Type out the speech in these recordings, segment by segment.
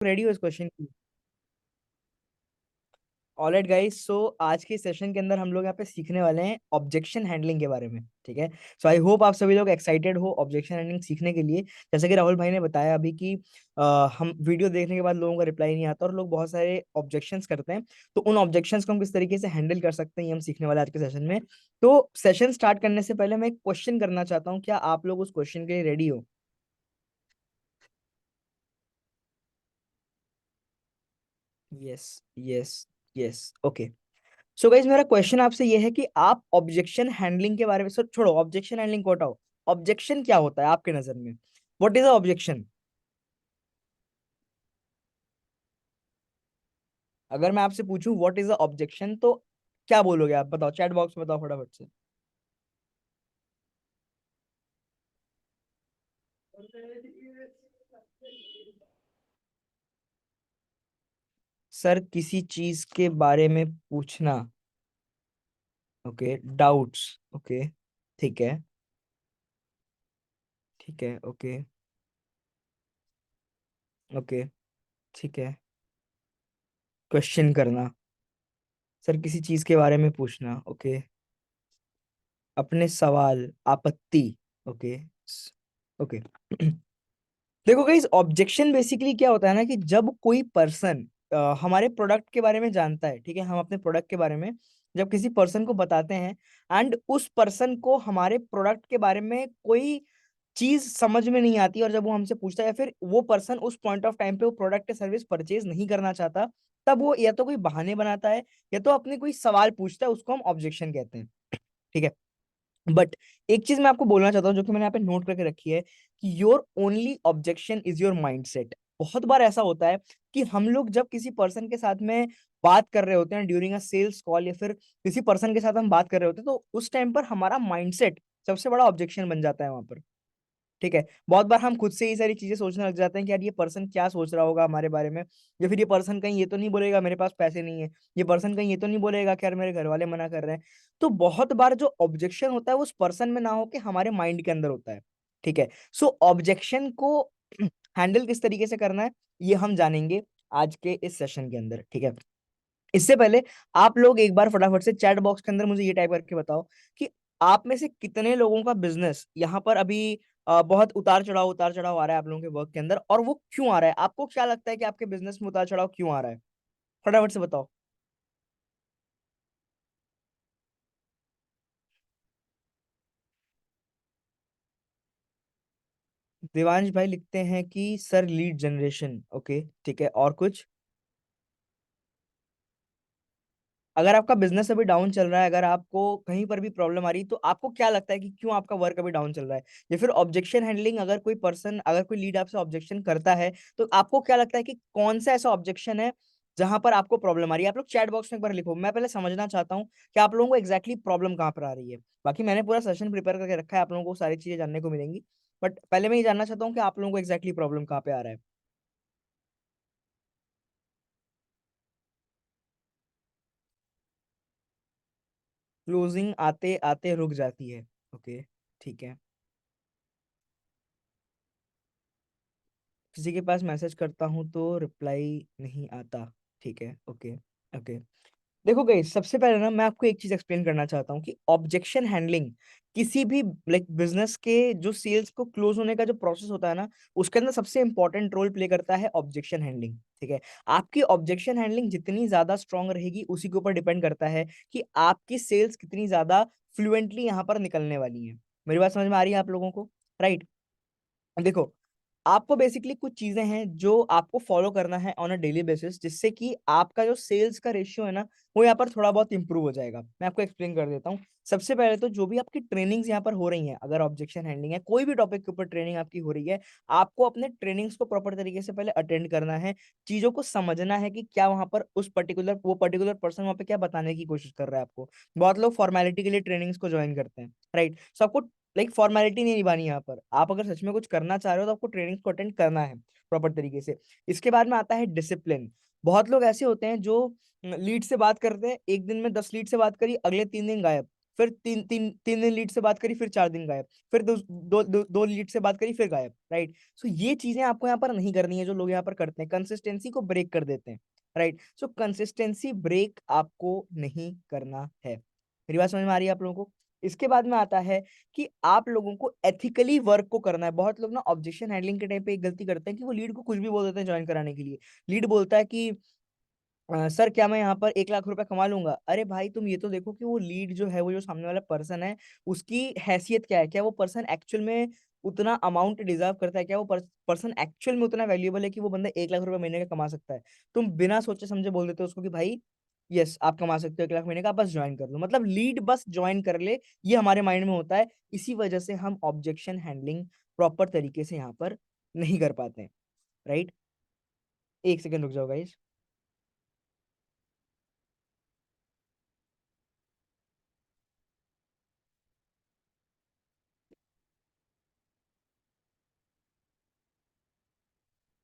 Ready हो इस question की? ऑलराइट गाइस, सो आज के सेशन के अंदर हम लोग यहाँ पे सीखने वाले हैं ऑब्जेक्शन हैंडलिंग के बारे में। ठीक है। सो आई होप आप सभी लोग एक्साइटेड हो ऑब्जेक्शन हैंडलिंग सीखने के लिए। जैसे कि राहुल भाई ने बताया अभी कि हम वीडियो देखने के बाद लोगों का रिप्लाई नहीं आता और लोग बहुत सारे ऑब्जेक्शंस करते हैं। तो उन ऑब्जेक्शंस को हम किस तरीके से हैंडल कर सकते हैं ये हम सीखने वाले हैं आज के सेशन में। तो सेशन स्टार्ट करने से पहले मैं एक क्वेश्चन करना चाहता हूँ, क्या आप लोग उस क्वेश्चन के लिए रेडी हो? Yes, yes, yes, okay. So guys, मेरा क्वेश्चन आपसे ये है कि आप ऑब्जेक्शन हैंडलिंग के बारे में सर छोड़ो, ऑब्जेक्शन हैंडलिंग को हटाओ। ऑब्जेक्शन क्या होता है आपके नजर में? What is a objection? अगर मैं आपसे पूछूं व्हाट इज अ ऑब्जेक्शन तो क्या बोलोगे आप? बताओ, चैट बॉक्स में बताओ फटाफट से। सर किसी चीज के बारे में पूछना। Okay, doubts. ओके, ठीक है, ठीक है, ओके, ओके, ठीक है। क्वेश्चन करना। सर किसी चीज के बारे में पूछना। ओके। अपने सवाल, आपत्ति। Okay, okay. देखो गाइस, ऑब्जेक्शन बेसिकली क्या होता है ना कि जब कोई पर्सन हमारे प्रोडक्ट के बारे में जानता है, ठीक है, हम अपने प्रोडक्ट के बारे में जब किसी पर्सन को बताते हैं एंड उस पर्सन को हमारे प्रोडक्ट के बारे में कोई चीज समझ में नहीं आती और जब वो हमसे पूछता है या फिर वो पर्सन उस पॉइंट ऑफ टाइम पे वो प्रोडक्ट या सर्विस परचेज नहीं करना चाहता, तब वो या तो कोई बहाने बनाता है या तो अपने कोई सवाल पूछता है, उसको हम ऑब्जेक्शन कहते हैं। ठीक है। बट एक चीज मैं आपको बोलना चाहता हूँ जो कि मैंने यहाँ पे नोट करके रखी है कि your only objection is your mindset. बहुत बार ऐसा होता है कि हम लोग जब किसी पर्सन के साथ में बात कर रहे होते हैं ड्यूरिंग अ सेल्स कॉल या फिर किसी पर्सन के साथ हम बात कर रहे होते हैं तो उस टाइम पर हमारा माइंडसेट सबसे बड़ा ऑब्जेक्शन बन जाता है वहां पर। ठीक है। बहुत बार हम खुद से ही सारी चीजें सोचने लग जाते हैं कि यार ये पर्सन क्या सोच रहा होगा हमारे बारे में, या फिर ये पर्सन कहीं ये तो नहीं बोलेगा मेरे पास पैसे नहीं है, ये पर्सन कहीं ये तो नहीं बोलेगा कि यार मेरे घर वाले मना कर रहे हैं। तो बहुत बार जो ऑब्जेक्शन होता है वो उस पर्सन में ना होके हमारे माइंड के अंदर होता है। ठीक है। सो ऑब्जेक्शन को हैंडल किस तरीके से करना है ये हम जानेंगे आज के इस सेशन के अंदर। ठीक है। इससे पहले आप लोग एक बार फटाफट से चैट बॉक्स के अंदर मुझे ये टाइप करके बताओ कि आप में से कितने लोगों का बिजनेस यहाँ पर अभी बहुत उतार चढ़ाव आ रहा है आप लोगों के वर्क के अंदर, और वो क्यों आ रहा है? आपको क्या लगता है कि आपके बिजनेस में उतार चढ़ाव क्यों आ रहा है? फटाफट से बताओ। देवांश भाई लिखते हैं कि सर लीड जनरेशन। ओके, ठीक है, और कुछ? अगर आपका बिजनेस अभी डाउन चल रहा है, अगर आपको कहीं पर भी प्रॉब्लम आ रही है तो आपको क्या लगता है कि क्यों आपका वर्क अभी डाउन चल रहा है? या फिर ऑब्जेक्शन हैंडलिंग, अगर कोई पर्सन, अगर कोई लीड आपसे ऑब्जेक्शन करता है तो आपको क्या लगता है कि कौन सा ऐसा ऑब्जेक्शन है जहां पर आपको प्रॉब्लम आ रही है? आप लोग चैट बॉक्स में एक बार लिखो, मैं पहले समझना चाहता हूँ कि आप लोगों को एक्जैक्टली प्रॉब्लम कहाँ पर आ रही है। बाकी मैंने पूरा सेशन प्रिपेयर करके रखा है, आप लोगों को सारी चीजें जानने को मिलेंगी। बट पहले मैं ये जानना चाहता हूँ कि आप लोगों को एक्जैक्टली प्रॉब्लम कहाँ पे आ रहा है। क्लोजिंग आते आते रुक जाती है। ओके, ठीक है। किसी के पास मैसेज करता हूँ तो रिप्लाई नहीं आता। ठीक है, ओके, ओके। देखो गाइस, सबसे पहले ना मैं आपको एक चीज एक्सप्लेन करना चाहता हूँ कि ऑब्जेक्शन हैंडलिंग किसी भी लाइक बिजनेस के जो सेल्स को क्लोज होने का जो प्रोसेस होता है ना, उसके अंदर सबसे इंपॉर्टेंट रोल प्ले करता है ऑब्जेक्शन हैंडलिंग। ठीक है। आपकी ऑब्जेक्शन हैंडलिंग जितनी ज्यादा स्ट्रांग रहेगी उसी के ऊपर डिपेंड करता है कि आपकी सेल्स कितनी ज्यादा फ्लुएंटली यहाँ पर निकलने वाली है। मेरी बात समझ में आ रही है आप लोगों को? राइट। देखो, आपको बेसिकली कुछ चीजें हैं जो आपको फॉलो करना है ऑन अ डेली बेसिस, जिससे कि आपका जो सेल्स का रेशियो है ना वो यहाँ पर थोड़ा बहुत इंप्रूव हो जाएगा। मैं आपको एक्सप्लेन कर देता हूँ। सबसे पहले तो जो भी आपकी ट्रेनिंग्स यहाँ पर हो रही हैं, अगर ऑब्जेक्शन हैंडलिंग है, कोई भी टॉपिक के ऊपर ट्रेनिंग आपकी हो रही है, आपको अपने ट्रेनिंग्स को प्रॉपर तरीके से पहले अटेंड करना है। चीजों को समझना है कि क्या वहां पर उस पर्टिकुलर वो पर्टिकुलर पर्सन वहां पे क्या बताने की कोशिश कर रहा है आपको। बहुत लोग फॉर्मेलिटी के लिए ट्रेनिंग्स को ज्वाइन करते हैं, राइट? सो आपको लाइक फॉर्मेलिटी नहीं निभानी है यहाँ पर। आप अगर सच में कुछ करना चाह रहे हो तो आपको ट्रेनिंग्स को अटेंड करना है प्रॉपर तरीके से। इसके बाद में आता है डिसिप्लिन। बहुत लोग ऐसे होते हैं जो लीड से बात करते हैं, एक दिन में 10 लीड से बात करी, अगले 3 दिन गायब। फिर तीन दिन लीड से बात करी, फिर 4 दिन गायब, फिर दो लीड से बात करी, फिर गायब, राइट। सो ये चीजें आपको यहाँ पर नहीं करनी है जो लोग यहाँ पर करते हैं, कंसिस्टेंसी को ब्रेक कर देते हैं, राइट। सो कंसिस्टेंसी ब्रेक आपको नहीं करना है। मेरी बात समझ में आ रही है आप लोगों को? इसके बाद में आता है कि आप लोगों को एथिकली वर्क को करना है। बहुत लोग ना ऑब्जेक्शन हैंडलिंग के टाइम पे एक गलती करते हैं कि वो लीड को कुछ भी बोल देते हैं ज्वाइन कराने के लिए। लीड बोलता है कि सर क्या मैं यहाँ पर 1 लाख रुपए कमा लूंगा? अरे भाई तुम ये तो देखो कि वो लीड जो है, वो जो सामने वाला पर्सन है, उसकी हैसियत क्या है, क्या वो पर्सन एक्चुअल में उतना अमाउंट डिजर्व करता है, क्या वो पर्सन एक्चुअल में उतना वैल्यूएबल है कि वो बंदा 1 लाख रुपए महीने का कमा सकता है? तुम बिना सोचे समझे बोल देते हो उसको कि भाई यस आप कमा सकते हो 1 लाख महीने का, आप बस ज्वाइन कर लो, मतलब लीड बस ज्वाइन कर ले, ये हमारे माइंड में होता है। इसी वजह से हम ऑब्जेक्शन हैंडलिंग प्रॉपर तरीके से यहाँ पर नहीं कर पाते हैं, राइट। 1 सेकंड रुक जाओ गाइस।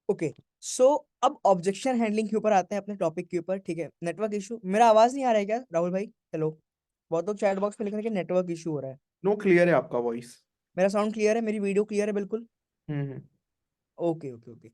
ओके, सो अब ऑब्जेक्शन हैंडलिंग के ऊपर आते हैं अपने टॉपिक के ऊपर, ठीक है। नेटवर्क इशू, मेरा आवाज नहीं आ रहा है क्या राहुल भाई? हेलो। बहुत लोग चैट बॉक्स में लिख रहे हैं कि नेटवर्क इशू हो रहा है। नो, क्लियर है आपका वॉइस। मेरा साउंड क्लियर है? मेरी वीडियो क्लियर है बिल्कुल? हम्म। Okay okay okay.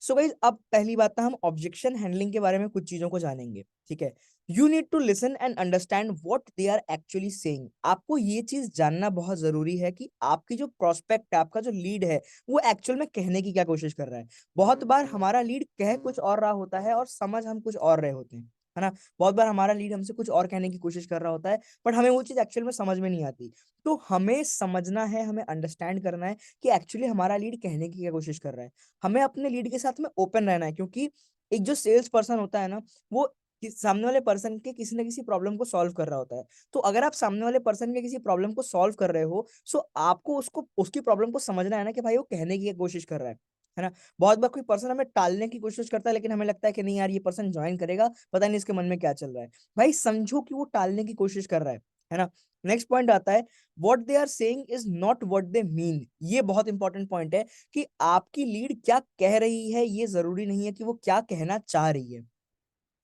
So guys, अब पहली बात ना हम ऑब्जेक्शन हैंडलिंग के बारे में कुछ चीजों को जानेंगे, ठीक है। You need to listen and understand what they are actually saying. आपको ये चीज जानना बहुत जरूरी है कि आपकी जो प्रोस्पेक्ट है, आपका जो लीड है, वो एक्चुअल में कहने की क्या कोशिश कर रहा है। बहुत बार हमारा लीड कह कुछ और रहा होता है और समझ हम कुछ और रहे होते हैं, है ना। बहुत बार हमारा लीड हमसे कुछ और कहने की कोशिश कर रहा होता है, बट हमें वो चीज एक्चुअल में समझ में नहीं आती। तो हमें समझना है, हमें अंडरस्टैंड करना है कि एक्चुअली हमारा लीड कहने की क्या कोशिश कर रहा है। हमें अपने लीड के साथ में ओपन रहना है, क्योंकि एक जो सेल्स पर्सन होता है ना, वो सामने वाले पर्सन के किसी ना किसी प्रॉब्लम को सॉल्व कर रहा होता है। तो अगर आप सामने वाले पर्सन के किसी प्रॉब्लम को सॉल्व कर रहे हो, सो आपको उसको उसकी प्रॉब्लम को समझना है ना कि भाई वो कहने की क्या कोशिश कर रहा है ना। बहुत बार कोई पर्सन हमें टालने की कोशिश करता है, लेकिन हमें लगता है कि नहीं यार ये पर्सन ज्वाइन करेगा, पता नहीं इसके मन में क्या चल रहा है। भाई समझो कि वो टालने की कोशिश कर रहा है ना। नेक्स्ट पॉइंट आता है, what they are saying is not what they mean. ये बहुत इंपॉर्टेंट पॉइंट है कि आपकी लीड क्या कह रही है, ये जरूरी नहीं है कि वो क्या कहना चाह रही है।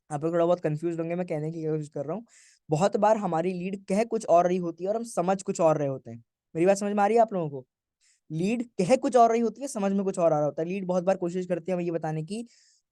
आप लोग थोड़ा बहुत कंफ्यूज होंगे मैं कहने की कोशिश कर रहा हूँ। बहुत बार हमारी लीड कह कुछ और रही होती है और हम समझ कुछ और रहे होते हैं। मेरी बात समझ में आ रही है आप लोगों को? लीड कह कुछ और रही होती है, समझ में कुछ और आ रहा होता है। लीड बहुत बार कोशिश करती है हमें ये बताने की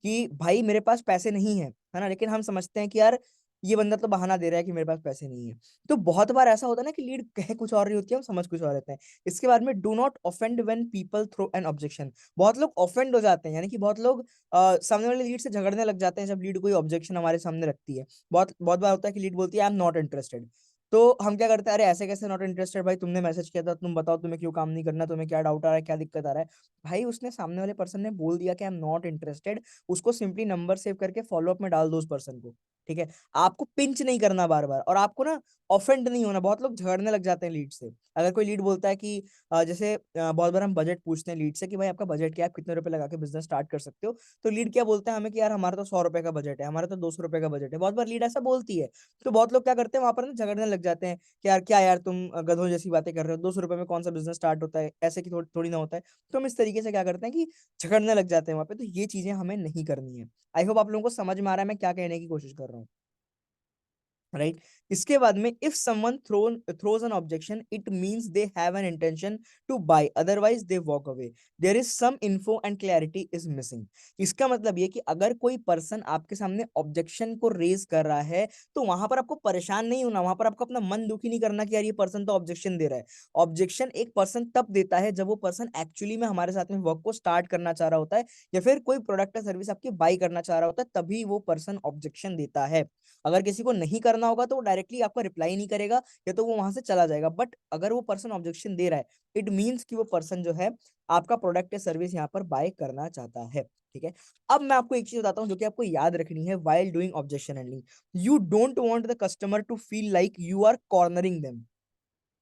कि भाई मेरे पास पैसे नहीं है ना, लेकिन हम समझते हैं कि यार ये बंदा तो बहाना दे रहा है कि मेरे पास पैसे नहीं है। तो बहुत बार ऐसा होता है ना कि लीड कह कुछ और रही होती है, हम समझ कुछ और रहते हैं। इसके बाद में do not offend when people throw an objection. बहुत लोग ऑफेंड हो जाते हैं, यानी कि बहुत लोग सामने वाले लीड से झगड़ने लग जाते हैं जब लीड कोई ऑब्जेक्शन हमारे सामने रखती है। बहुत बहुत बार होता है कि लीड बोलती है आई एम नॉट इंटरेस्टेड। तो हम क्या करते हैं, अरे ऐसे कैसे नॉट इंटरेस्टेड भाई, तुमने मैसेज किया था, तुम बताओ तुम्हें क्यों काम नहीं करना, तुम्हें क्या डाउट आ रहा है, क्या दिक्कत आ रहा है। भाई उसने सामने वाले पर्सन ने बोल दिया कि आई एम नॉट इंटरेस्टेड, उसको सिंपली नंबर सेव करके फॉलो अप में डाल दो उस पर्सन को, ठीक है। आपको पिंच नहीं करना बार बार, और आपको ना ऑफेंड नहीं होना। बहुत लोग झगड़ने लग जाते हैं लीड से। अगर कोई लीड बोलता है कि जैसे बहुत बार हम बजट पूछते हैं लीड से कि भाई आपका बजट क्या है, आप कितने रुपए लगा के बिजनेस स्टार्ट कर सकते हो। तो लीड क्या बोलते हैं हमें कि यार हमारा तो 100 रुपए का बजट है, हमारा तो 200 रुपए का बजट है। बहुत बार लीड ऐसा बोलती है। तो बहुत लोग क्या करते हैं वहां पर ना झगड़ने लग जाते हैं कि यार क्या यार तुम गधों जैसी बातें कर रहे हो, 200 रुपए में कौन सा बिजनेस स्टार्ट होता है, ऐसे की थोड़ी ना होता है। तो हम इस तरीके से क्या करते हैं कि झगड़ने लग जाते हैं वहां पे। तो ये चीजें हमें नहीं करनी है। आई होप आप लोगों को समझ में आ रहा है मैं क्या कहने की कोशिश कर रहा हूँ, राइट। इसके बाद में if someone throws an objection it means they have an intention to buy, otherwise they walk away, there is some info and clarity is missing. इसका मतलब ये कि अगर कोई पर्सन आपके सामने ऑब्जेक्शन को रेज कर रहा है, तो वहां पर आपको परेशान नहीं होना, वहां पर आपको अपना मन दुखी नहीं करना कि यार ये पर्सन तो ऑब्जेक्शन दे रहा है। ऑब्जेक्शन एक पर्सन तब देता है जब वो पर्सन एक्चुअली में हमारे साथ में वर्क को स्टार्ट करना चाह रहा होता है, या फिर कोई प्रोडक्ट या सर्विस आपकी बाई करना चाह रहा होता है, तभी वो पर्सन ऑब्जेक्शन देता है। अगर किसी को नहीं करना होगा तो वो डायरेक्टली आपका रिप्लाई नहीं करेगा, या तो वो वहां से चला जाएगा। बट अगर वो पर्सन ऑब्जेक्शन दे रहा है, इट मीन्स कि वो पर्सन जो है आपका प्रोडक्ट या सर्विस यहाँ पर बाय करना चाहता है, ठीक है। अब मैं आपको एक चीज बताता हूँ जो कि आपको याद रखनी है while doing objection handling. You don't want the customer to feel like you are cornering them.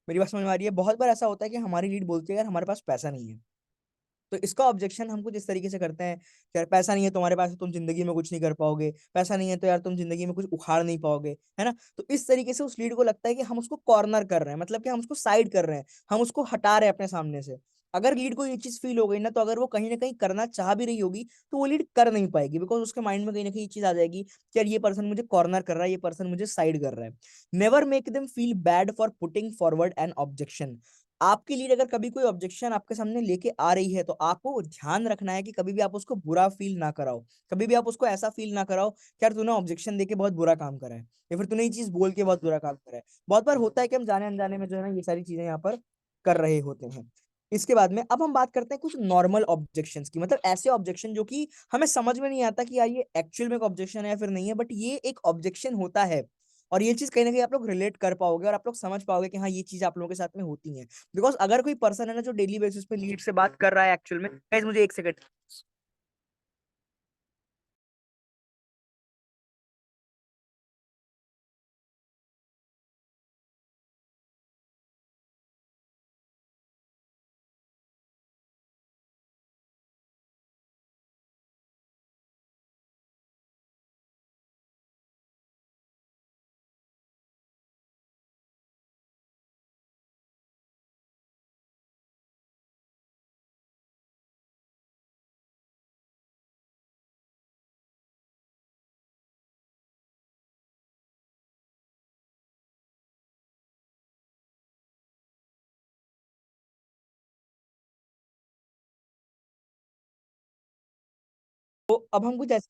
मेरी बात समझ में आ रही है? बहुत बार ऐसा होता है कि हमारी लीड बोलती है यार हमारे पास पैसा नहीं है। तो इसका ऑब्जेक्शन हम कुछ इस तरीके से करते हैं कि यार पैसा नहीं है तुम्हारे पास तो तुम जिंदगी में कुछ नहीं कर पाओगे, पैसा नहीं है तो यार तुम जिंदगी में कुछ उखाड़ नहीं पाओगे, है ना। तो इस तरीके से उस लीड को लगता है कि हम उसको कॉर्नर कर रहे हैं, मतलब कि हम उसको साइड कर रहे हैं, हम उसको हटा रहे हैं अपने सामने से। अगर लीड को ये चीज फील हो गई ना, तो अगर वो कहीं ना कहीं करना चाह भी रही होगी तो वो लीड कर नहीं पाएगी, बिकॉज उसके माइंड में कहीं ना कहीं ये चीज आ जाएगी कि यार ये पर्सन मुझे कॉर्नर कर रहा है, ये पर्सन मुझे साइड कर रहा है। Never make them feel bad for putting forward N objection. आपकी लीड अगर कभी कोई ऑब्जेक्शन आपके सामने लेके आ रही है, तो आपको ध्यान रखना है कि कभी भी आप उसको बुरा फील ना कराओ। कभी भी आप उसको ऐसा फील ना कराओ कि यार तूने ऑब्जेक्शन देके बहुत बुरा काम करा है, या फिर तूने ये चीज बोल के बहुत बुरा काम करा है। बहुत बार होता है कि हम जाने अनजाने में जो है ना ये सारी चीजें यहाँ पर कर रहे होते हैं। इसके बाद में अब हम बात करते हैं कुछ नॉर्मल ऑब्जेक्शंस की, मतलब ऐसे ऑब्जेक्शन जो कि हमें समझ में नहीं आता कि यार ये एक्चुअल में एक ऑब्जेक्शन है या फिर नहीं है, बट ये एक ऑब्जेक्शन होता है। और ये चीज कहीं ना कहीं आप लोग रिलेट कर पाओगे और आप लोग समझ पाओगे कि हाँ ये चीज आप लोगों के साथ में होती है। बिकॉज अगर कोई पर्सन है ना जो डेली बेसिस पे लीड से बात कर रहा है एक्चुअल में, गाइस मुझे एक सेकंड। तो अब हम कुछ ऐसे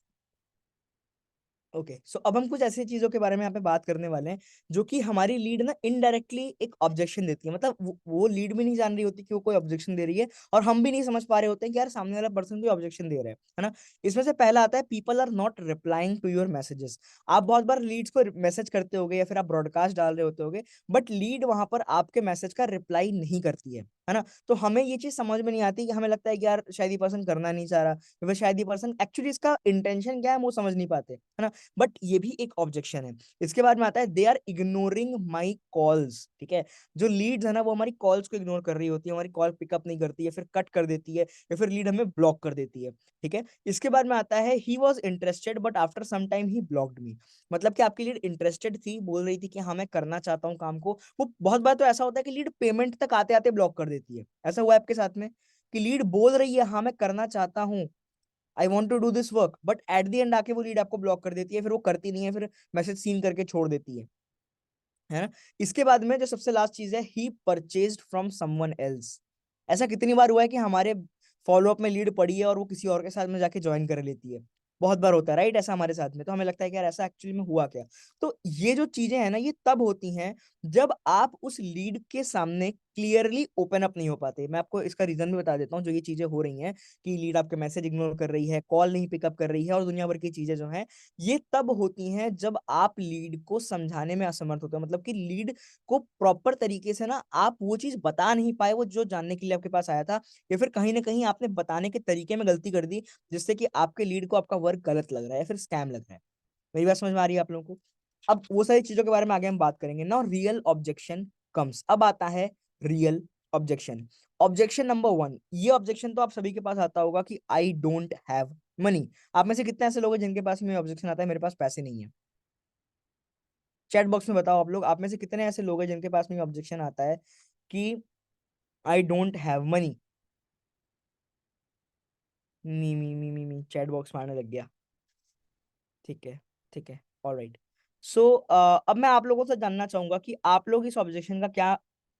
ओके सो अब हम कुछ ऐसी चीजों के बारे में यहाँ पे बात करने वाले हैं जो कि हमारी लीड ना इनडायरेक्टली एक ऑब्जेक्शन देती है। मतलब वो लीड भी नहीं जान रही होती कि वो कोई ऑब्जेक्शन दे रही है, और हम भी नहीं समझ पा रहे होते हैं कि यार सामने वाला पर्सन कोई ऑब्जेक्शन दे रहा है ना। इसमें से पहला आता है people are not replying to your messages. आप बहुत बार लीड्स को मैसेज करते होगे या फिर आप ब्रॉडकास्ट डाल रहे होते होगे, बट लीड वहां पर आपके मैसेज का रिप्लाई नहीं करती है ना। तो हमें ये चीज समझ में नहीं आती, कि हमें लगता है कि यार शायद ये पर्सन करना नहीं चाह रहा, या फिर शायद ये पर्सन एक्चुअली इसका इंटेंशन क्या है वो समझ नहीं पाते, है ना। बट ये भी एक ऑब्जेक्शन है। इसके बाद में आता है they are ignoring my calls. ठीक है, जो लीड्स है ना वो हमारी कॉल्स को इग्नोर कर रही होती है, हमारी कॉल पिकअप नहीं करती है, फिर कट कर देती है, या फिर लीड हमें ब्लॉक कर देती है। ठीक है, इसके बाद में आता है he was interested but after some time he blocked me. मतलब कि आपकी लीड इंटरेस्टेड थी, बोल रही थी कि हाँ मैं करना चाहता हूँ काम को, वो बहुत बार तो ऐसा होता है कि लीड पेमेंट तक आते आते ब्लॉक कर देती है। ऐसा हुआ है आपके साथ में कि लीड बोल रही है हाँ मैं करना चाहता हूँ, I want to do this work, but at the end आके वो लीड आपको ब्लॉक कर देती है, फिर वो करती नहीं है, फिर मैसेज सीन करके छोड़ देती है ना। इसके बाद में जो सबसे लास्ट चीज है, ही परचेज्ड फ्रॉम समवन एल्स। ऐसा कितनी बार हुआ है कि हमारे फॉलोअप में लीड पड़ी है और वो किसी और के साथ में जाके ज्वाइन कर लेती है। बहुत बार होता है राइट ऐसा हमारे साथ में, तो हमें लगता है कि यार ऐसा एक्चुअली में हुआ क्या। तो ये जो चीजें हैं ना ये तब होती हैं जब आप उस लीड के सामने क्लियरली ओपन अप नहीं हो पाते। मैं आपको इसका रीजन भी बता देता हूँ जो ये चीजें हो रही हैं, कि लीड आपके मैसेज इग्नोर कर रही है, कॉल नहीं पिकअप कर रही है, और दुनिया भर की चीजें जो हैं, ये तब होती हैं जब आप लीड को समझाने में असमर्थ होते हो। मतलब कि लीड को प्रॉपर तरीके से ना आप वो चीज बता नहीं पाए, वो जो जानने के लिए आपके पास आया था, या फिर कहीं ना कहीं आपने बताने के तरीके में गलती कर दी, जिससे कि आपके लीड को आपका वर्क गलत लग रहा है या फिर स्कैम लग रहा है। मेरी बात समझ में आ रही है आप लोगों को? अब वो सारी चीजों के बारे में आगे हम बात करेंगे ना। रियल ऑब्जेक्शन कम्स, अब आता है real objection. Objection number one, ये ऑब्जेक्शन तो आप सभी के पास आता होगा कि आई डोंट हैव मनी। आप में से कितने ऐसे लोग हैं जिनके पास में ऑब्जेक्शन आता है मेरे पास पैसे नहीं है? चैट बॉक्स में बताओ आप लोग, आप में से कितने ऐसे लोग हैं जिनके पास में ऑब्जेक्शन आता है कि I don't have money. Me chat box मारने लग गया। ठीक है, ठीक है, ऑलराइट। सो अब मैं आप लोगों से जानना चाहूंगा कि आप लोग इस ऑब्जेक्शन का क्या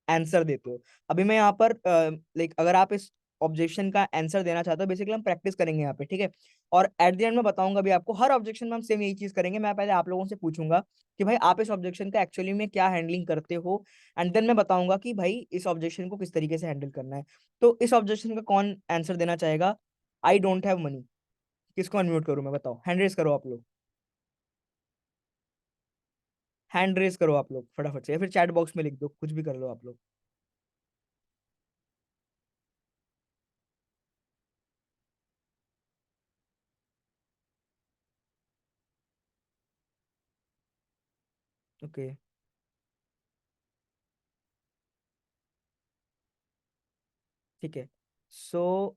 आंसर देते हो। अभी मैं यहाँ पर लाइक अगर आप इस ऑब्जेक्शन का आंसर देना चाहते हो, बेसिकली हम प्रैक्टिस करेंगे यहाँ पे, ठीक है। और एट द एंड में बताऊंगा भी आपको, हर ऑब्जेक्शन में हम सेम यही चीज करेंगे। मैं पहले आप लोगों से पूछूंगा कि भाई आप इस ऑब्जेक्शन का एक्चुअली में क्या हैंडलिंग करते हो, एंड देन मैं बताऊंगा कि भाई इस ऑब्जेक्शन को किस तरीके से हैंडल करना है। तो इस ऑब्जेक्शन का कौन आंसर देना चाहेगा? I don't have money. किसको अनम्यूट करूं मैं, बताओ, हैंड रेस करो आप लोग। हैंड रेस करो आप लोग फटाफट से, या फिर चैट बॉक्स में लिख दो, कुछ भी कर लो आप लोग। ओके, ठीक है। सो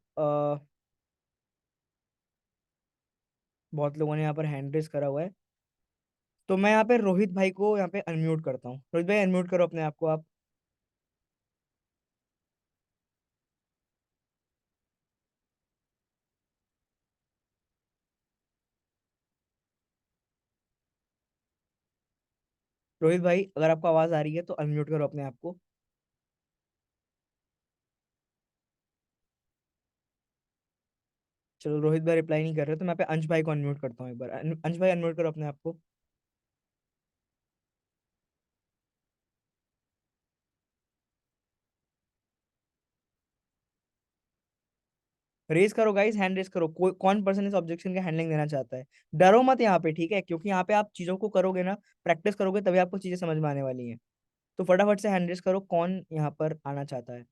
बहुत लोगों ने यहाँ पर हैंड रेस करा हुआ है, तो मैं यहाँ पे रोहित भाई को यहाँ पे अनम्यूट करता हूँ। रोहित भाई अनम्यूट करो अपने आप को आप। रोहित भाई अगर आपको आवाज आ रही है तो अनम्यूट करो अपने आप को। चलो रोहित भाई रिप्लाई नहीं कर रहे तो मैं पे अंश भाई को अनम्यूट करता हूँ एक बार। अंश भाई अनम्यूट करो अपने आप को। रेस करो गाइस, हैंड रेस करो। कोई कौन पर्सन इस ऑब्जेक्शन का हैंडलिंग देना चाहता है? डरो मत यहाँ पे, ठीक है? क्योंकि यहाँ पे आप चीजों को करोगे ना, प्रैक्टिस करोगे, तभी आपको चीजें समझ में आने वाली हैं। तो फटाफट से हैंड रेस करो, कौन यहाँ पर आना चाहता है?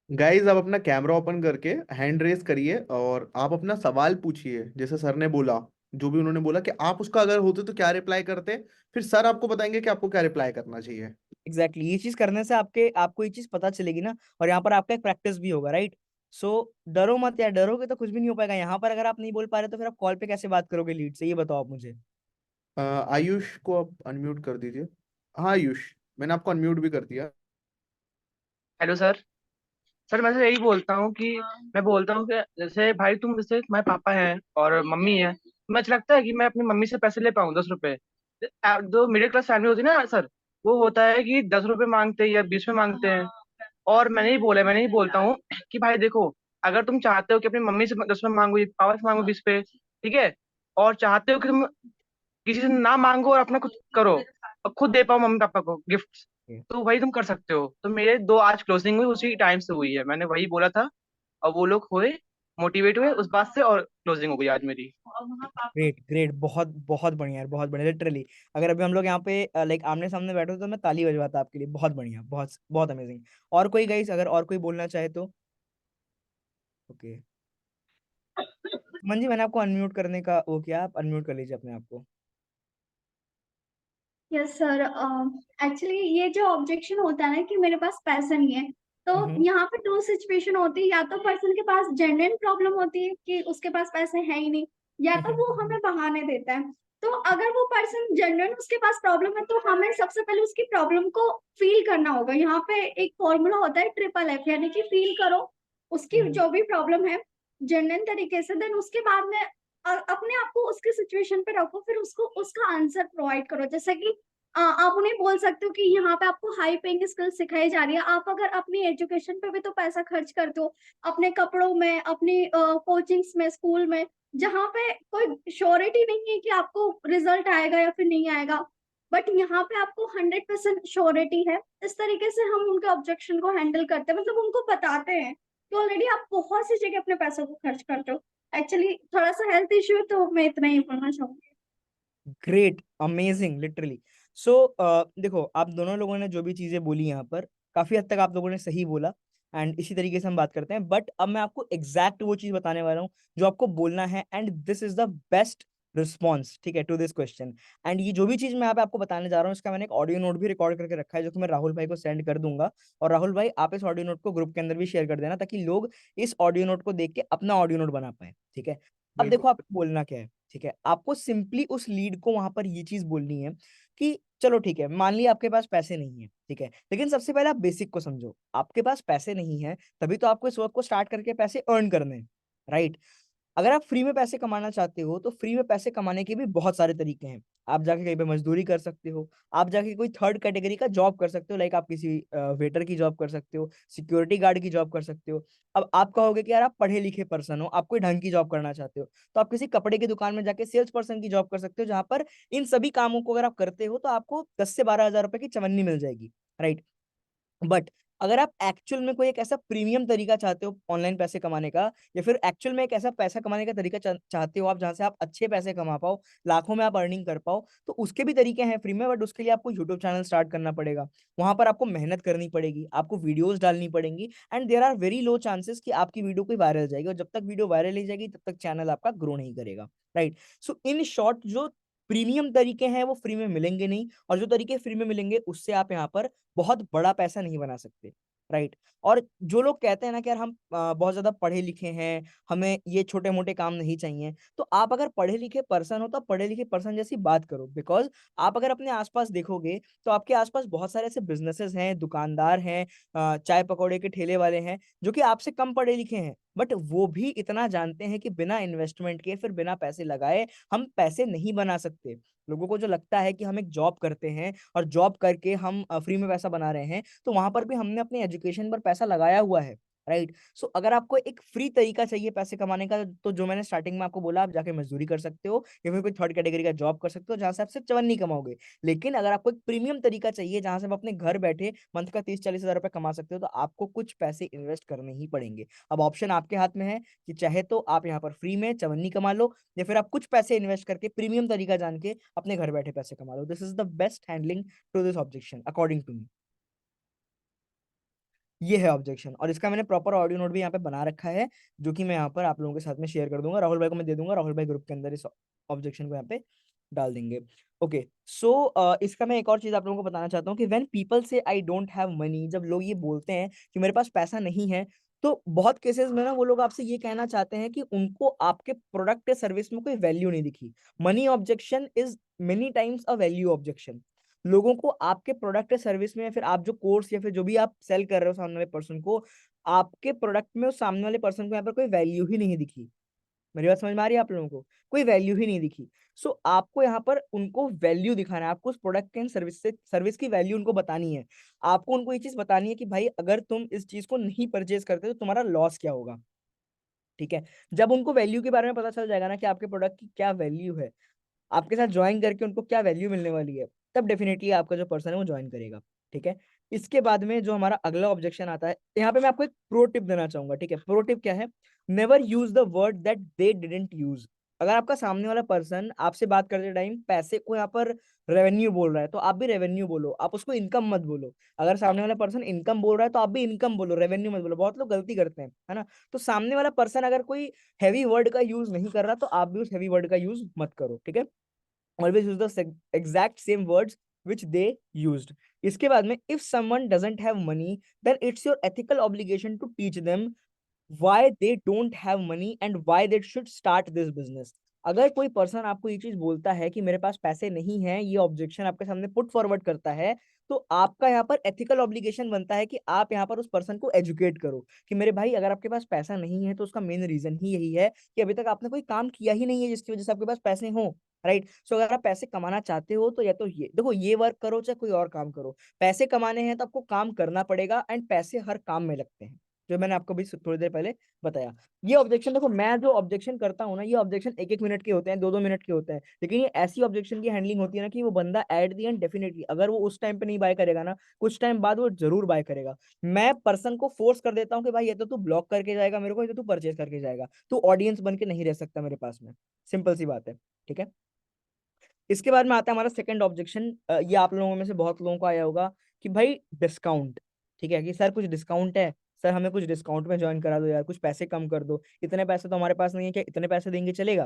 गाइज आप अपना कैमरा ओपन करके हैंड रेस करिए और आप अपना सवाल पूछिए, जैसे सर ने बोला, जो भी उन्होंने बोला कि आप उसका अगर होते तो क्या रिप्लाई करते, फिर सर आपको बताएंगे कि आपको क्या रिप्लाई करना चाहिए। एग्जैक्टली ये चीज करने से आपको ये चीज पता चलेगी ना, और यहाँ पर आपका एक प्रैक्टिस भी होगा, राइट? सो डरो मत यार, डरोगे तो कुछ भी नहीं हो पाएगा यहाँ पर। अगर आप नहीं बोल पा रहे तो फिर आप कॉल पे कैसे बात करोगे लीड से, ये बताओ आप मुझे। आयुष को आप अनम्यूट कर दीजिए। हाँ आयुष, मैंने आपको अनम्यूट भी कर दिया। Hello sir. सर मैं तो यही बोलता हूँ कि मैं बोलता हूँ कि जैसे भाई तुम जैसे तुम्हारे पापा हैं और मम्मी है, मुझे लगता है कि मैं अपनी मम्मी से पैसे ले पाऊँ 10 रुपए। जो मिडिल क्लास फैमिली होती है ना सर, वो होता है कि 10 रुपए मांगते हैं या 20 में मांगते हैं। और मैं नहीं बोलता हूँ कि भाई देखो, अगर तुम चाहते हो कि अपनी मम्मी से 10 रुपए मांगो या पापा से मांगो 20 पे, ठीक है, और चाहते हो कि तुम किसी से ना मांगो और अपना कुछ करो और खुद दे पाओ मम्मी पापा को गिफ्ट, तो वही तुम कर सकते हो। तो मेरे दो आज क्लोजिंग हुई उसी टाइम से हुई है, मैंने वही बोला था और वो लोग हुए, मोटिवेट हुए उस बात से और क्लोजिंग हो गई आज मेरी। ग्रेट ग्रेट, बहुत बहुत बढ़िया यार, बहुत बढ़िया लिटरली। अगर अभी हम लोग यहाँ पे लाइक आमने सामने बैठे हो तो मैं ताली बजवाता आपके लिए। बहुत बढ़िया, बहुत बहुत अमेजिंग। और कोई गाइस, अगर और कोई बोलना चाहे तो? ओके। मन जी, मैंने आपको अनम्यूट करने का वो किया, आप अनम्यूट कर लीजिए अपने आप को। Yes sir. एक्चुअली ये जो ऑब्जेक्शन होता है ना कि मेरे पास पैसा नहीं है, तो हम्म। यहाँ पे दो सिचुएशन होती है। या तो पर्सन के पास जेन्युइन प्रॉब्लम होती है कि उसके पास पैसे है ही नहीं, या तो वो हमें बहाने देता है। तो अगर वो पर्सन जेन्युइन उसके पास प्रॉब्लम है तो हमें सबसे पहले उसकी प्रॉब्लम को फील करना होगा। यहाँ पे एक फॉर्मूला होता है ट्रिपल एफ, यानी कि फील करो उसकी हम्म। जो भी प्रॉब्लम है जेन्युइन तरीके से, देन उसके बाद में अपने आप को उसकी सिचुएशन पे रखो, फिर उसको उसका आंसर प्रोवाइड करो। जैसे कि आप उन्हें बोल सकते हो कि यहाँ पे आपको हाई पेइंग स्किल सिखाई जा रही है, आप अगर अपनी एजुकेशन पे भी तो पैसा खर्च करते हो, अपने कपड़ों में, अपनी कोचिंग्स में, स्कूल में, जहाँ पे कोई श्योरिटी नहीं है कि आपको रिजल्ट आएगा या फिर नहीं आएगा, बट यहाँ पे आपको 100% श्योरिटी है। इस तरीके से हम उनके ऑब्जेक्शन को हैंडल करते हैं, मतलब उनको बताते हैं कि ऑलरेडी आप बहुत सी जगह अपने पैसों को खर्च करते हो। एक्चुअली थोड़ा सा हेल्थ इश्यू है तो मैं इतना ही बोलना चाहूंगी। Great, amazing literally. सो देखो, आप दोनों लोगों ने जो भी चीजें बोली यहाँ पर, काफी हद तक आप लोगों ने सही बोला। एंड इसी तरीके से हम बात करते हैं, बट अब मैं आपको एग्जैक्ट वो चीज बताने वाला हूँ जो आपको बोलना है, and this is the best response, ठीक है, टू दिस क्वेश्चन। एंड ये जो भी चीज मैं यहाँ पे आपको बताने जा रहा हूँ, इसका मैंने एक ऑडियो नोट भी रिकॉर्ड करके रखा है, जो कि मैं राहुल भाई को सेंड कर दूंगा। और राहुल भाई, आप इस ऑडियो नोट को ग्रुप के अंदर भी शेयर कर देना, ताकि लोग इस ऑडियो नोट को देख के अपना ऑडियो नोट बना पाए, ठीक है? अब बिल्कुल। देखो आपको बोलना क्या है, ठीक है? आपको सिंपली उस लीड को वहां पर ये चीज बोलनी है कि चलो ठीक है, मान लिया आपके पास पैसे नहीं है, ठीक है, लेकिन सबसे पहले आप बेसिक को समझो। आपके पास पैसे नहीं है, तभी तो आपको इस वर्क को स्टार्ट करके पैसे अर्न करने हैं, राइट? अगर आप फ्री में पैसे कमाना चाहते हो तो फ्री में पैसे कमाने के भी बहुत सारे तरीके हैं। आप जाके कहीं पे मजदूरी कर सकते हो, आप जाके कोई थर्ड कैटेगरी का जॉब कर सकते हो, लाइक आप किसी वेटर की जॉब कर सकते हो, सिक्योरिटी गार्ड की जॉब कर सकते हो। अब आप कहोगे कि यार आप पढ़े लिखे पर्सन हो, आप कोई ढंग की जॉब करना चाहते हो, तो आप किसी कपड़े की दुकान में जाके सेल्स पर्सन की जॉब कर सकते हो, जहां पर इन सभी कामों को अगर आप करते हो तो आपको 10 से 12 हजार रुपए की चवन्नी मिल जाएगी, राइट? बट अगर आप एक्चुअल में कोई एक ऐसा प्रीमियम तरीका चाहते हो ऑनलाइन पैसे कमाने का, या फिर एक्चुअल में एक ऐसा पैसा कमाने का तरीका चाहते हो आप, जहां से आप अच्छे पैसे कमा पाओ, लाखों में आप अर्निंग कर पाओ, तो उसके भी तरीके हैं फ्री में। बट उसके लिए आपको यूट्यूब चैनल स्टार्ट करना पड़ेगा, वहां पर आपको मेहनत करनी पड़ेगी, आपको वीडियोस डालनी पड़ेंगी, and there are very low chances कि आपकी वीडियो कोई वायरल जाएगी। और जब तक वीडियो वायरल नहीं जाएगी तब तक चैनल आपका ग्रो नहीं करेगा, राइट? सो इन शॉर्ट, जो प्रीमियम तरीके हैं वो फ्री में मिलेंगे नहीं, और जो तरीके फ्री में मिलेंगे उससे आप यहाँ पर बहुत बड़ा पैसा नहीं बना सकते। राइट। और जो लोग कहते हैं ना कि यार हम बहुत ज्यादा पढ़े लिखे हैं, हमें ये छोटे मोटे काम नहीं चाहिए, तो आप अगर पढ़े लिखे पर्सन हो तो आप पढ़े लिखे पर्सन जैसी बात करो। बिकॉज आप अगर अपने आसपास देखोगे तो आपके आसपास बहुत सारे ऐसे बिजनेसेस हैं, दुकानदार हैं, चाय पकौड़े के ठेले वाले हैं, जो कि आपसे कम पढ़े लिखे हैं, बट वो भी इतना जानते हैं कि बिना इन्वेस्टमेंट के, फिर बिना पैसे लगाए हम पैसे नहीं बना सकते। लोगों को जो लगता है कि हम एक जॉब करते हैं और जॉब करके हम फ्री में पैसा बना रहे हैं, तो वहां पर भी हमने अपने एजुकेशन पर पैसा लगाया हुआ है। राइट। सो अगर आपको एक फ्री तरीका चाहिए पैसे कमाने का, तो जो मैंने स्टार्टिंग में आपको बोला, आप जाके मजदूरी कर सकते हो या फिर कोई थर्ड कैटेगरी का जॉब कर सकते हो जहां से आप सिर्फ चवन्नी कमाओगे। लेकिन अगर आपको एक प्रीमियम तरीका चाहिए जहां से आप अपने घर बैठे मंथ का 30-40 हजार रुपए कमा सकते हो, तो आपको कुछ पैसे इन्वेस्ट करने ही पड़ेंगे। अब ऑप्शन आपके हाथ में है कि चाहे तो आप यहाँ पर फ्री में चवन्नी कमा लो, या फिर आप कुछ पैसे इन्वेस्ट करके प्रीमियम तरीका जान के अपने घर बैठे पैसे कमा लो। This is the best handling to this objection according to me. ये है ऑब्जेक्शन, और इसका मैंने प्रॉपर ऑडियो नोट भी यहाँ पे बना रखा है, जो कि मैं यहाँ पर आप लोगों के साथ में शेयर कर दूंगा। राहुल भाई को मैं दे दूंगा, राहुल भाई ग्रुप के अंदर इस ऑब्जेक्शन को यहाँ पे डाल देंगे। ओके। सो इसका मैं एक और चीज आप लोगों को बताना चाहता हूँ कि व्हेन पीपल से आई डोंट हैव मनी, जब लोग ये बोलते हैं कि मेरे पास पैसा नहीं है, तो बहुत केसेस में ना वो लोग आपसे ये कहना चाहते हैं कि उनको आपके प्रोडक्ट या सर्विस में कोई वैल्यू नहीं दिखी। Money objection is many times a value objection. लोगों को आपके प्रोडक्ट या सर्विस में, या फिर आप जो कोर्स या फिर जो भी आप सेल कर रहे हो सामने वाले पर्सन को, आपके प्रोडक्ट में उस सामने वाले पर्सन को यहाँ पर कोई वैल्यू ही नहीं दिखी। मेरी बात समझ में आ रही है आप लोगों को? कोई वैल्यू ही नहीं दिखी। सो आपको यहाँ पर उनको वैल्यू दिखाना है, आपको उस प्रोडक्ट एंड सर्विस से सर्विस की वैल्यू उनको बतानी है। आपको उनको ये चीज बतानी है कि भाई अगर तुम इस चीज को नहीं परचेज करते तो तुम्हारा लॉस क्या होगा। ठीक है। जब उनको वैल्यू के बारे में पता चल जाएगा ना कि आपके प्रोडक्ट की क्या वैल्यू है, आपके साथ ज्वाइन करके उनको क्या वैल्यू मिलने वाली है, तब डेफिनेटली आपका जो पर्सन है वो ज्वाइन करेगा। ठीक है। इसके बाद में जो हमारा अगला ऑब्जेक्शन आता है, यहाँ पे मैं आपको एक प्रो टिप देना चाहूंगा। ठीक है। प्रो टिप क्या है? Never use the word that they didn't use. अगर आपका सामने वाला पर्सन आपसे बात करते टाइम पैसे को यहाँ पर रेवेन्यू बोल रहा है, तो आप भी रेवेन्यू बोलो, आप उसको इनकम मत बोलो। अगर सामने वाला पर्सन इनकम बोल रहा है तो आप भी इनकम बोलो, रेवेन्यू मत बोलो। बहुत लोग गलती करते हैं, है ना? तो सामने वाला पर्सन अगर कोई हैवी वर्ड का यूज नहीं कर रहा, तो आप भी उस हैवी वर्ड का यूज मत करो। ठीक है। always use the exact same words which they used. इसके बाद में if someone doesn't have money, then it's your ethical obligation to teach them why they don't have money and why they should start this business. अगर कोई person आपको ये चीज बोलता है कि मेरे पास पैसे नहीं है, ये ऑब्जेक्शन आपके सामने पुट फॉरवर्ड करता है, तो आपका यहाँ पर एथिकल ऑब्लिगेशन बनता है कि आप यहाँ पर उस पर्सन को एजुकेट करो कि मेरे भाई अगर आपके पास पैसा नहीं है तो उसका मेन रीजन ही यही है कि अभी तक आपने कोई काम किया ही नहीं है जिसकी वजह से आपके पास पैसे हो। राइट। सो अगर आप पैसे कमाना चाहते हो तो या तो ये देखो, ये वर्क करो चाहे कोई और काम करो, पैसे कमाने हैं तो आपको काम करना पड़ेगा, एंड पैसे हर काम में लगते हैं, जो मैंने आपको भी थोड़ी देर पहले बताया। ये ऑब्जेक्शन देखो, मैं जो ऑब्जेक्शन करता हूँ ना, ये ऑब्जेक्शन 1-1 मिनट के होते हैं, 2-2 मिनट के होते हैं, लेकिन ये ऐसी ऑब्जेक्शन की हैंडलिंग होती है ना कि वो बंदा एट दी एंड डेफिनेटली, अगर वो उस टाइम पे नहीं बाय करेगा ना, कुछ टाइम बाद वो जरूर बाय करेगा। मैं पर्सन को फोर्स कर देता हूँ कि भाई ये तो तू ब्लॉक करके जाएगा मेरे को, ये तो तू परचेज करके जाएगा, तू ऑडियंस बन के नहीं रह सकता मेरे पास में। सिंपल सी बात है। ठीक है। इसके बाद में आता है हमारा सेकंड ऑब्जेक्शन। ये आप लोगों में से बहुत लोगों को आया होगा कि भाई डिस्काउंट। ठीक है, कि सर कुछ डिस्काउंट है, सर हमें कुछ डिस्काउंट में ज्वाइन करा दो यार, कुछ पैसे कम कर दो, इतने पैसे तो हमारे पास नहीं है, क्या इतने पैसे देंगे चलेगा?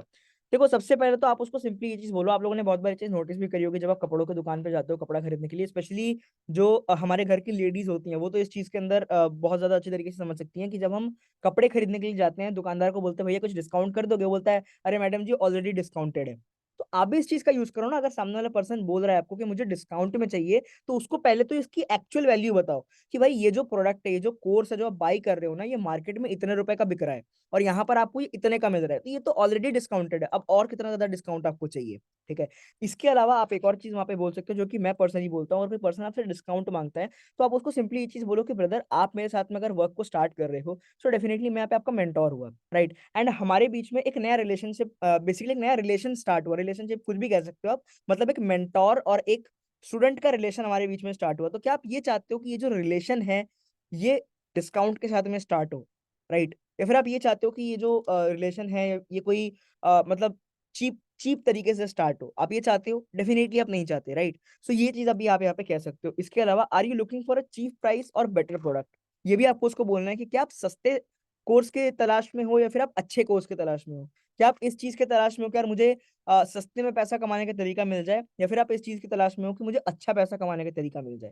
देखो, सबसे पहले तो आप उसको सिंपली ये चीज बोलो। आप लोगों ने बहुत बार चीज नोटिस भी करी होगी, जब आप कपड़ों की दुकान पे जाते हो कपड़ा खरीदने के लिए, स्पेशली जो हमारे घर की लेडीज होती हैं, वो तो इस चीज के अंदर बहुत ज्यादा अच्छी तरीके से समझ सकती हैं कि जब हम कपड़े खरीदने के लिए जाते हैं, दुकानदार को बोलते हैं भैया कुछ डिस्काउंट कर दोगे, वो बोलता है अरे मैडम जी ऑलरेडी डिस्काउंटेड है। तो आप भी इस चीज का यूज करो ना। अगर सामने वाला पर्सन बोल रहा है आपको कि मुझे डिस्काउंट में चाहिए, तो उसको पहले तो इसकी एक्चुअल वैल्यू बताओ कि भाई ये जो प्रोडक्ट है, ये जो कोर्स है जो आप बाई कर रहे हो ना, ये मार्केट में इतने रुपए का बिक रहा है और यहाँ पर आपको ये इतने का मिल रहा है, तो ये तो ऑलरेडी डिस्काउंटेड है, अब और कितना ज्यादा डिस्काउंट आपको चाहिए। ठीक है। इसके अलावा आप एक और चीज वहां पे बोल सकते हो, जो कि मैं पर्सनली बोलता हूँ, और कोई पर्सन आपसे डिस्काउंट मांगता है, तो आप उसको सिंपली ये चीज बोलो कि ब्रदर आप मेरे साथ में अगर वर्क को स्टार्ट कर रहे हो, सो डेफिनेटली मैं यहाँ पे आपका मेंटोर हुआ, राइट, एंड हमारे बीच में एक नया रिलेशनशिप, बेसिकली एक नया रिलेशन स्टार्ट हुआ। रिलेशनशिप कुछ भी कह सकते हो आप, मतलब एक मेंटोर और एक स्टूडेंट का रिलेशन हमारे बीच में स्टार्ट हुआ। तो क्या आप ये चाहते हो कि ये जो रिलेशन है ये डिस्काउंट के साथ में स्टार्ट हो, राइट? या फिर आप ये चाहते हो कि ये जो रिलेशन है ये कोई मतलब चीप चीप तरीके से स्टार्ट हो? आप ये चाहते हो? डेफिनेटली आप नहीं चाहते, राइट? सो ये चीज अभी आप यहाँ पे कह सकते हो। इसके अलावा are you looking for a cheap price और बेटर प्रोडक्ट, ये भी आपको उसको बोलना है कि क्या आप सस्ते कोर्स के तलाश में हो या फिर आप अच्छे कोर्स के तलाश में हो। क्या आप इस चीज के तलाश में हो कि यार मुझे सस्ते में पैसा कमाने का तरीका मिल जाए, या फिर आप इस चीज की तलाश में हो कि मुझे अच्छा पैसा कमाने का तरीका मिल जाए।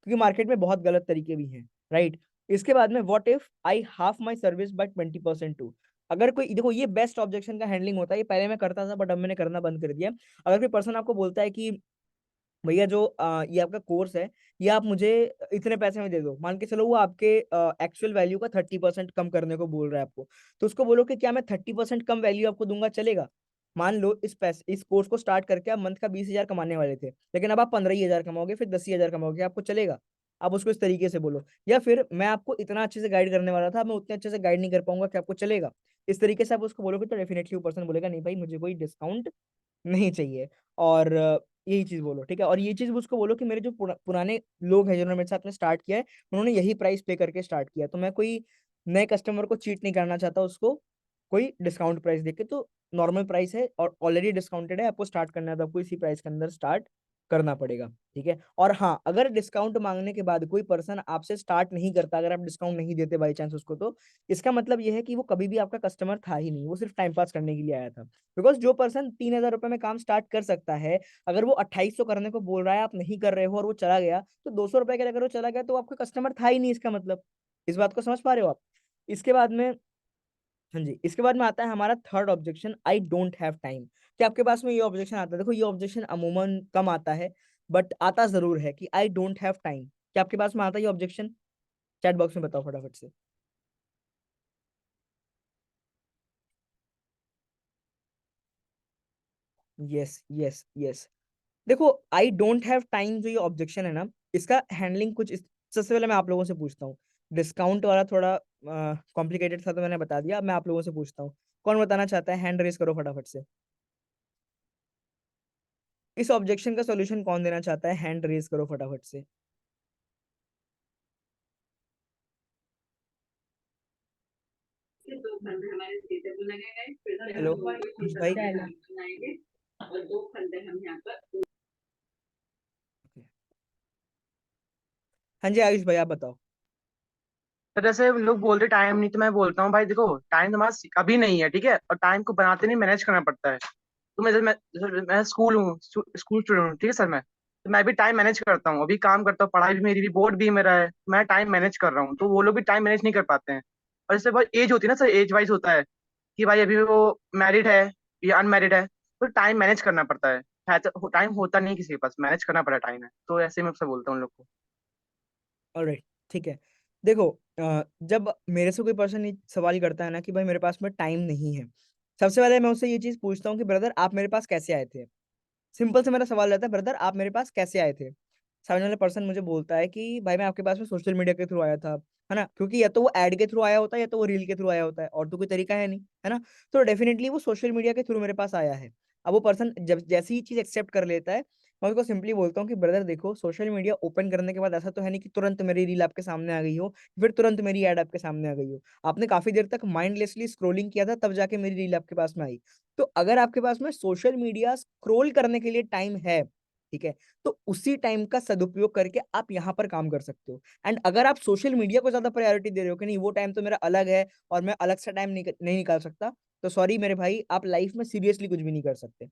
क्योंकि मार्केट में बहुत गलत तरीके भी हैं, राइट। इसके बाद में what if I half my service by 20% to. अगर कोई, देखो ये बेस्ट ऑब्जेक्शन का हैंडलिंग होता है, ये पहले मैं करता था बट अब मैंने करना बंद कर दिया। अगर कोई पर्सन आपको बोलता है कि भैया जो ये आपका कोर्स है, ये आप मुझे इतने पैसे में दे दो, मान के चलो वो आपके एक्चुअल वैल्यू का 30% कम करने को बोल रहा है आपको, तो उसको बोलो कि क्या मैं 30% कम वैल्यू आपको दूंगा, चलेगा? मान लो इस कोर्स को स्टार्ट करके आप मंथ का 20,000 कमाने वाले थे, लेकिन अब आप 15,000 कमाओगे, फिर 10,000 कमाओगे, आपको चलेगा? आप उसको इस तरीके से बोलो। या फिर मैं आपको इतना अच्छे से गाइड करने वाला था, मैं उतने अच्छे से गाइड नहीं कर पाऊंगा, कि आपको चलेगा? इस तरीके से आप उसको बोलोगे तो डेफिनेटली वो पर्सन बोलेगा नहीं भाई, मुझे कोई डिस्काउंट नहीं चाहिए। और यही चीज बोलो, ठीक है। और ये चीज उसको बोलो कि मेरे जो पुराने लोग हैं जिन्होंने मेरे साथ में स्टार्ट किया है, उन्होंने यही प्राइस पे करके स्टार्ट किया, तो मैं कोई नए कस्टमर को चीट नहीं करना चाहता उसको कोई डिस्काउंट प्राइस देके। तो नॉर्मल प्राइस है और ऑलरेडी डिस्काउंटेड है, आपको स्टार्ट करना है तो आपको इसी प्राइस के अंदर स्टार्ट करना पड़ेगा, ठीक है। और हाँ, अगर डिस्काउंट मांगने के बाद कोई पर्सन आपसे स्टार्ट नहीं करता, अगर आप डिस्काउंट नहीं देते बाई चांस उसको, तो इसका मतलब ये है कि वो कभी भी आपका कस्टमर था ही नहीं, वो सिर्फ टाइम पास करने के लिए आया था। बिकॉज जो पर्सन 3,000 रुपए में काम स्टार्ट कर सकता है, अगर वो 2,800 करने को बोल रहा है, आप नहीं कर रहे हो और वो चला गया, तो 200 रुपए के लिए अगर वो चला गया तो वो आपका कस्टमर था ही नहीं, इसका मतलब। इस बात को समझ पा रहे हो आप? इसके बाद में, हाँ जी, इसके बाद में आता है हमारा third objection, I don't have time. कि आपके पास में ये ऑब्जेक्शन आता है, देखो ये ऑब्जेक्शन अमूमन कम आता है, बट आता जरूर है कि आई डोंट हैव टाइम। क्या आपके पास में आता है ये ऑब्जेक्शन? चैट बॉक्स में बताओ फटाफट से। Yes yes yes. देखो, आई डोंट हैव टाइम जो ये ऑब्जेक्शन है ना, इसका हैंडलिंग कुछ सबसे पहले मैं आप लोगों से पूछता हूँ। डिस्काउंट वाला थोड़ा कॉम्प्लिकेटेड था तो मैंने बता दिया, अब मैं आप लोगों से पूछता हूँ। कौन बताना चाहता है? हैंड रेस करो फटाफट से। इस ऑब्जेक्शन का सॉल्यूशन कौन देना चाहता है? हैंड रेस करो फटाफट से। हेलो आयुष भाई। हाँ जी आयुष भाई, आप बताओ। तो जैसे लोग बोलते टाइम नहीं, तो मैं बोलता हूँ भाई देखो, टाइम तुम्हारा अभी नहीं है, ठीक है, और टाइम को बनाते नहीं, मैनेज करना पड़ता है। तो मैं स्कूल हूँ, स्कूल स्टूडेंट हूँ, ठीक है सर। मैं भी टाइम मैनेज करता हूँ, अभी काम करता हूँ, पढ़ाई भी मेरी भी, बोर्ड भी मेरा है, मैं टाइम मैनेज कर रहा हूँ, तो वो लोग भी टाइम मैनेज नहीं कर पाते हैं। और जैसे बहुत एज होती है ना सर, एज वाइज होता है कि भाई अभी वो मैरिड है या अनमैरिड है, तो टाइम मैनेज करना पड़ता है तो टाइम होता नहीं किसी के पास, मैनेज करना पड़ा टाइम है, तो ऐसे में सबसे बोलता हूँ उन लोग को। ऑलराइट, ठीक है। देखो, जब मेरे से कोई पर्सन ये सवाल करता है ना कि भाई मेरे पास में टाइम नहीं है, सबसे पहले मैं उससे ये चीज पूछता हूँ कि ब्रदर आप मेरे पास कैसे आए थे। सिंपल से मेरा सवाल रहता है, ब्रदर आप मेरे पास कैसे आए थे? सामने वाला पर्सन मुझे बोलता है कि भाई मैं आपके पास में सोशल मीडिया के थ्रू आया था, है ना, क्योंकि या तो वो एड के थ्रू आया होता है या तो वो रील के थ्रू आया होता है, और तो कोई तरीका है नहीं, है ना। तो डेफिनेटली वो सोशल मीडिया के थ्रू मेरे पास आया है। अब वो पर्सन जब जैसी ही चीज एक्सेप्ट कर लेता है, मैं उसको सिंपली बोलता हूँ कि ब्रदर देखो, सोशल मीडिया ओपन करने के बाद ऐसा तो है नहीं कि तुरंत मेरी रील आपके सामने आ गई हो, फिर तुरंत मेरी एड आपके सामने आ गई हो। आपने काफी देर तक माइंडलेसली स्क्रोलिंग किया था, तब जाके मेरी रील आपके पास में आई। तो अगर आपके पास में सोशल मीडिया स्क्रोल करने के लिए टाइम है, ठीक है, तो उसी टाइम का सदुपयोग करके आप यहाँ पर काम कर सकते हो। एंड अगर आप सोशल मीडिया को ज्यादा प्रायोरिटी दे रहे हो कि नहीं वो टाइम तो मेरा अलग है और मैं अलग से टाइम नहीं निकाल सकता, तो सॉरी मेरे भाई, आप लाइफ में सीरियसली कुछ भी नहीं कर सकते।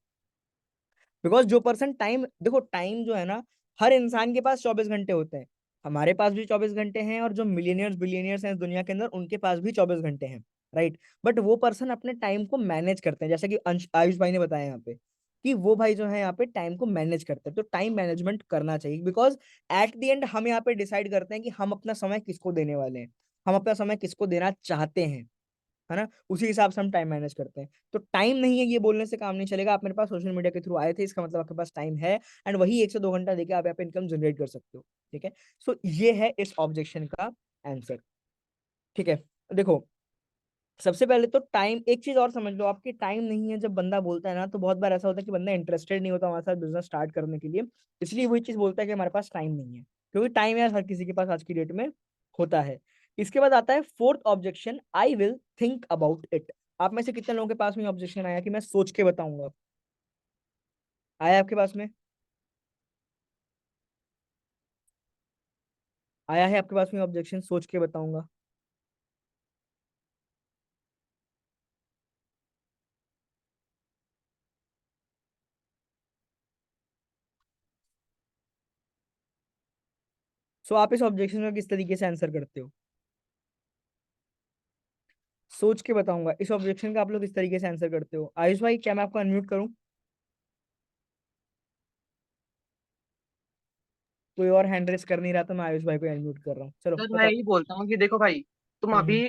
बिकॉज जो पर्सन टाइम, देखो टाइम जो है ना, हर इंसान के पास 24 घंटे होते हैं। हमारे पास भी 24 घंटे हैं, और जो मिलियनियर्स बिलियनियर्स हैं इस दुनिया के अंदर, उनके पास भी 24 घंटे हैं, राइट। बट वो पर्सन अपने टाइम को मैनेज करते हैं, जैसा कि आयुष भाई ने बताया यहाँ पे कि वो भाई जो है यहाँ पे टाइम को मैनेज करते हैं। तो टाइम मैनेजमेंट करना चाहिए, बिकॉज एट द एंड हम यहाँ पे डिसाइड करते हैं कि हम अपना समय किसको देने वाले हैं, हम अपना समय किसको देना चाहते हैं, है ना। उसी हिसाब से हम टाइम मैनेज करते हैं। तो टाइम नहीं है ये बोलने से काम नहीं चलेगा। आप मेरे पास सोशल मीडिया के थ्रू आए थे, इसका मतलब आपके पास टाइम है, एंड वही 1 से 2 घंटा देके आप यहाँ पे इनकम जनरेट कर सकते हो, ठीक है। सो ये है इस ऑब्जेक्शन का आंसर, ठीक है। देखो, सबसे पहले तो टाइम, एक चीज और समझ लो, आपकी टाइम नहीं है जब बंदा बोलता है ना, तो बहुत बार ऐसा होता है कि बंदा इंटरेस्टेड नहीं होता हमारे साथ बिजनेस स्टार्ट करने के लिए, इसलिए वही चीज बोलता है कि हमारे पास टाइम नहीं है। क्योंकि टाइम यार हर किसी के पास आज की डेट में होता है। इसके बाद आता है fourth objection, I will think about it. आप में से कितने लोगों के पास में ऑब्जेक्शन आया कि मैं सोच के बताऊंगा? आया आपके पास में? आया है आपके पास में ऑब्जेक्शन, सोच के बताऊंगा? सो आप इस ऑब्जेक्शन का किस तरीके से आंसर करते हो? सोच के बताऊंगा, इस ऑब्जेक्शन का आप लोग किस तरीके से आंसर करते हो? आयुष भाई, क्या मैं आपको अनम्यूट करूं? कोई और हैंड रेस कर नहीं रहा तो मैं आयुष भाई को अनम्यूट कर रहा हूँ। चलो सर मैं बताओ। यही बोलता हूँ कि देखो भाई, तुम हम्म। अभी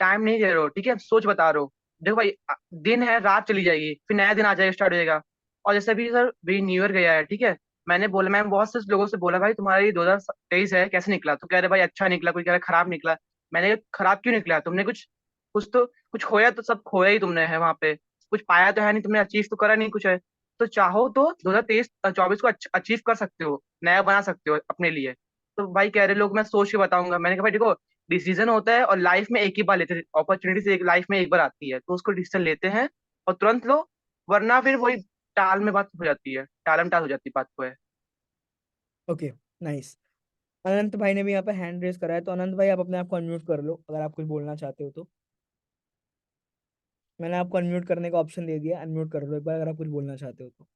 टाइम नहीं दे रहे हो, ठीक है, सोच बता रहे हो। देखो भाई, दिन है, रात चली जाएगी, फिर नया दिन आ जाएगा, स्टार्ट हो जाएगा। और जैसे भी सर भी न्यू ईयर गया है, ठीक है, मैंने बहुत से लोगों से बोला भाई तुम्हारा ये 2023 है कैसे निकला, तो कह रहे भाई अच्छा निकला, कोई कह रहा खराब निकला। मैंने कहा खराब क्यों निकला, तुमने कुछ खोया तो सब खोया ही तुमने है वहां पे। कुछ पाया तो है नहीं तुमने, अचीव तो करा नहीं कुछ है। तो चाहो तो 2023-24 को अचीव कर सकते हो, नया बना सकते हो अपने लिए। तो भाई कह रहे लोग मैं सोच के बताऊंगा, मैंने कहा भाई देखो, डिसीजन होता है और लाइफ में एक ही बार लेते हैं, अपॉर्चुनिटी से एक लाइफ में एक बार आती है, तो उसको डिसीजन लेते हैं और तुरंत लो, वरना फिर वही टाल में बात हो जाती है, टालम टाल हो जाती है बात को है। Okay, nice. अनंत भाई ने भी यहाँ पे हैंड रेस करा है, तो अनंत भाई आप अपने आप को अनम्यूट कर लो अगर आप कुछ बोलना चाहते हो तो। मैंने आपको अनम्यूट करने का ऑप्शन दे दिया, अनम्यूट कर लो एक बार अगर आप कुछ बोलना चाहते हो तो।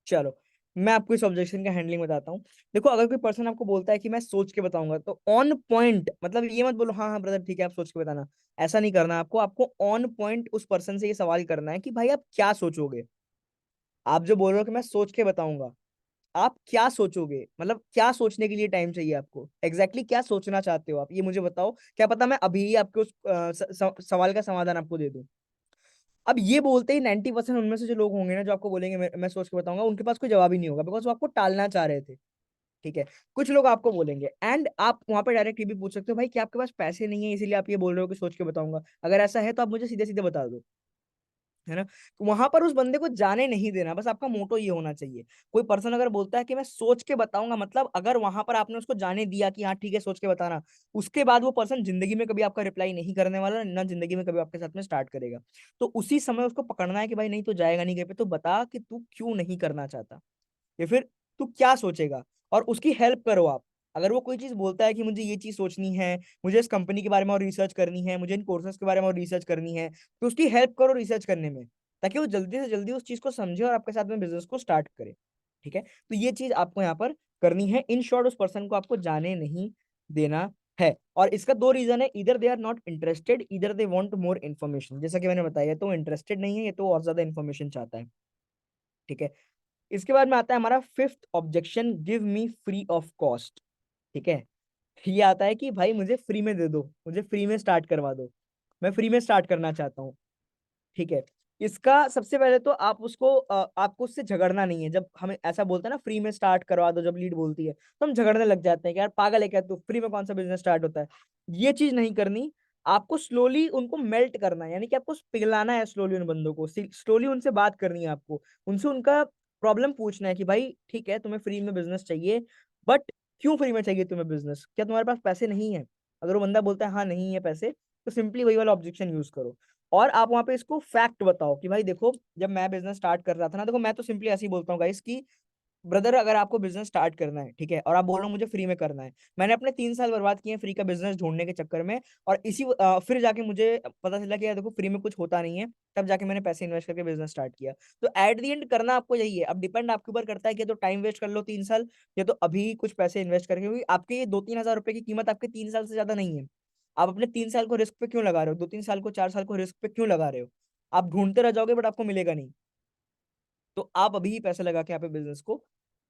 चलो, मैं आपको इस ऑब्जेक्शन का हैंडलिंग बताता हूँ। देखो, अगर कोई पर्सन आपको बोलता है कि मैं सोच के बताऊंगा, तो ऑन पॉइंट, मतलब ये मत बोलो हाँ हाँ ब्रदर ठीक है आप सोच के बताना। ऐसा नहीं करना आपको। आपको ऑन पॉइंट उस पर्सन से ये सवाल करना है कि भाई आप क्या सोचोगे। आप जो बोल रहे हो कि मैं सोच के बताऊंगा, आप क्या सोचोगे, मतलब क्या सोचने के लिए टाइम चाहिए आपको, एग्जैक्टली क्या सोचना चाहते हो आप, ये मुझे बताओ। क्या पता मैं अभी ही आपके उस सवाल का समाधान आपको दे दूं। अब ये बोलते ही 90% उनमें से जो लोग होंगे ना, जो आपको बोलेंगे मैं सोच के बताऊंगा, उनके पास कोई जवाब ही नहीं होगा, बिकॉज वो आपको टालना चाह रहे थे। ठीक है। कुछ लोग आपको बोलेंगे, एंड आप वहां पे डायरेक्ट ये भी पूछ सकते हो, भाई क्या आपके पास पैसे नहीं है इसीलिए आप ये बोल रहे हो कि सोच के बताऊंगा? अगर ऐसा है तो आप मुझे सीधे सीधे बता दो, है ना। तो वहां पर उस बंदे को जाने नहीं देना, बस आपका मोटो ये होना चाहिए। कोई पर्सन अगर बोलता है कि मैं सोच के बताऊंगा, मतलब अगर वहां पर आपने उसको जाने दिया कि हाँ ठीक है सोच के बताना, उसके बाद वो पर्सन जिंदगी में कभी आपका रिप्लाई नहीं करने वाला, ना जिंदगी में कभी आपके साथ में स्टार्ट करेगा। तो उसी समय उसको पकड़ना है कि भाई नहीं तो जाएगा नहीं कहीं पे, तो बता कि तू क्यों नहीं करना चाहता, या फिर तू क्या सोचेगा, और उसकी हेल्प करो आप। अगर वो कोई चीज बोलता है कि मुझे ये चीज सोचनी है, मुझे इस कंपनी के बारे में और रिसर्च करनी है, मुझे इन कोर्सेज के बारे में और रिसर्च करनी है, तो उसकी हेल्प करो रिसर्च करने में, ताकि वो जल्दी से जल्दी उस चीज को समझे और आपके साथ में बिजनेस को स्टार्ट करे। ठीक है, तो ये चीज आपको यहाँ पर करनी है। इन शॉर्ट, उस पर्सन को आपको जाने नहीं देना है। और इसका दो रीजन है, इधर दे आर नॉट इंटरेस्टेड, इधर दे वांट मोर इन्फॉर्मेशन। जैसा कि मैंने बताया, तो इंटरेस्टेड नहीं है, ये तो और ज्यादा इन्फॉर्मेशन चाहता है। ठीक है। इसके बाद में आता है हमारा fifth objection, give me free of cost. ठीक है। ये आता है कि भाई मुझे फ्री में दे दो, मुझे फ्री में स्टार्ट करवा दो, मैं फ्री में स्टार्ट करना चाहता हूँ। ठीक है। इसका सबसे पहले तो आपको उससे झगड़ना नहीं है। जब हमें ऐसा बोलते हैं ना फ्री में स्टार्ट करवा दो, जब लीड बोलती है तो हम झगड़ने लग जाते हैं कि यार पागल है क्या तू, फ्री में कौन सा बिजनेस स्टार्ट होता है। ये चीज नहीं करनी। आपको स्लोली उनको मेल्ट करना है, यानी कि आपको पिघलाना है स्लोली उन बंदों को, स्लोली उनसे बात करनी है आपको। उनसे उनका प्रॉब्लम पूछना है कि भाई ठीक है तुम्हें फ्री में बिजनेस चाहिए, बट क्यों फ्री में चाहिए तुम्हें बिजनेस, क्या तुम्हारे पास पैसे नहीं है? अगर वो बंदा बोलता है हाँ नहीं है पैसे, तो सिंपली वही वाला ऑब्जेक्शन यूज करो। और आप वहां पे इसको फैक्ट बताओ कि भाई देखो, जब मैं बिजनेस स्टार्ट कर रहा था ना, देखो मैं तो सिंपली ऐसे ही बोलता हूँ गाइस कि ब्रदर अगर आपको बिजनेस स्टार्ट करना है, ठीक है, और आप बोल रहे हो मुझे फ्री में करना है, मैंने अपने 3 साल बर्बाद किए हैं फ्री का बिजनेस ढूंढने के चक्कर में, और फिर जाके मुझे पता चला कि यार देखो फ्री में कुछ होता नहीं है, तब जाके मैंने पैसे इन्वेस्ट करके बिजनेस स्टार्ट किया। तो एट द एंड करना आपको यही है। अब डिपेंड आपके ऊपर करता है कि तो टाइम वेस्ट कर लो 3 साल, या तो अभी कुछ पैसे इन्वेस्ट करके, क्योंकि आपके ये 2-3 हजार रुपए की कीमत आपके 3 साल से ज्यादा नहीं है। आप अपने 3 साल को रिस्क पे क्यों लगा रहे हो, 2-3 साल को 4 साल को रिस्क पे क्यों लगा रहे हो? आप ढूंढते रह जाओगे बट आपको मिलेगा नहीं। तो आप अभी ही पैसे लगा के यहाँ पे बिजनेस को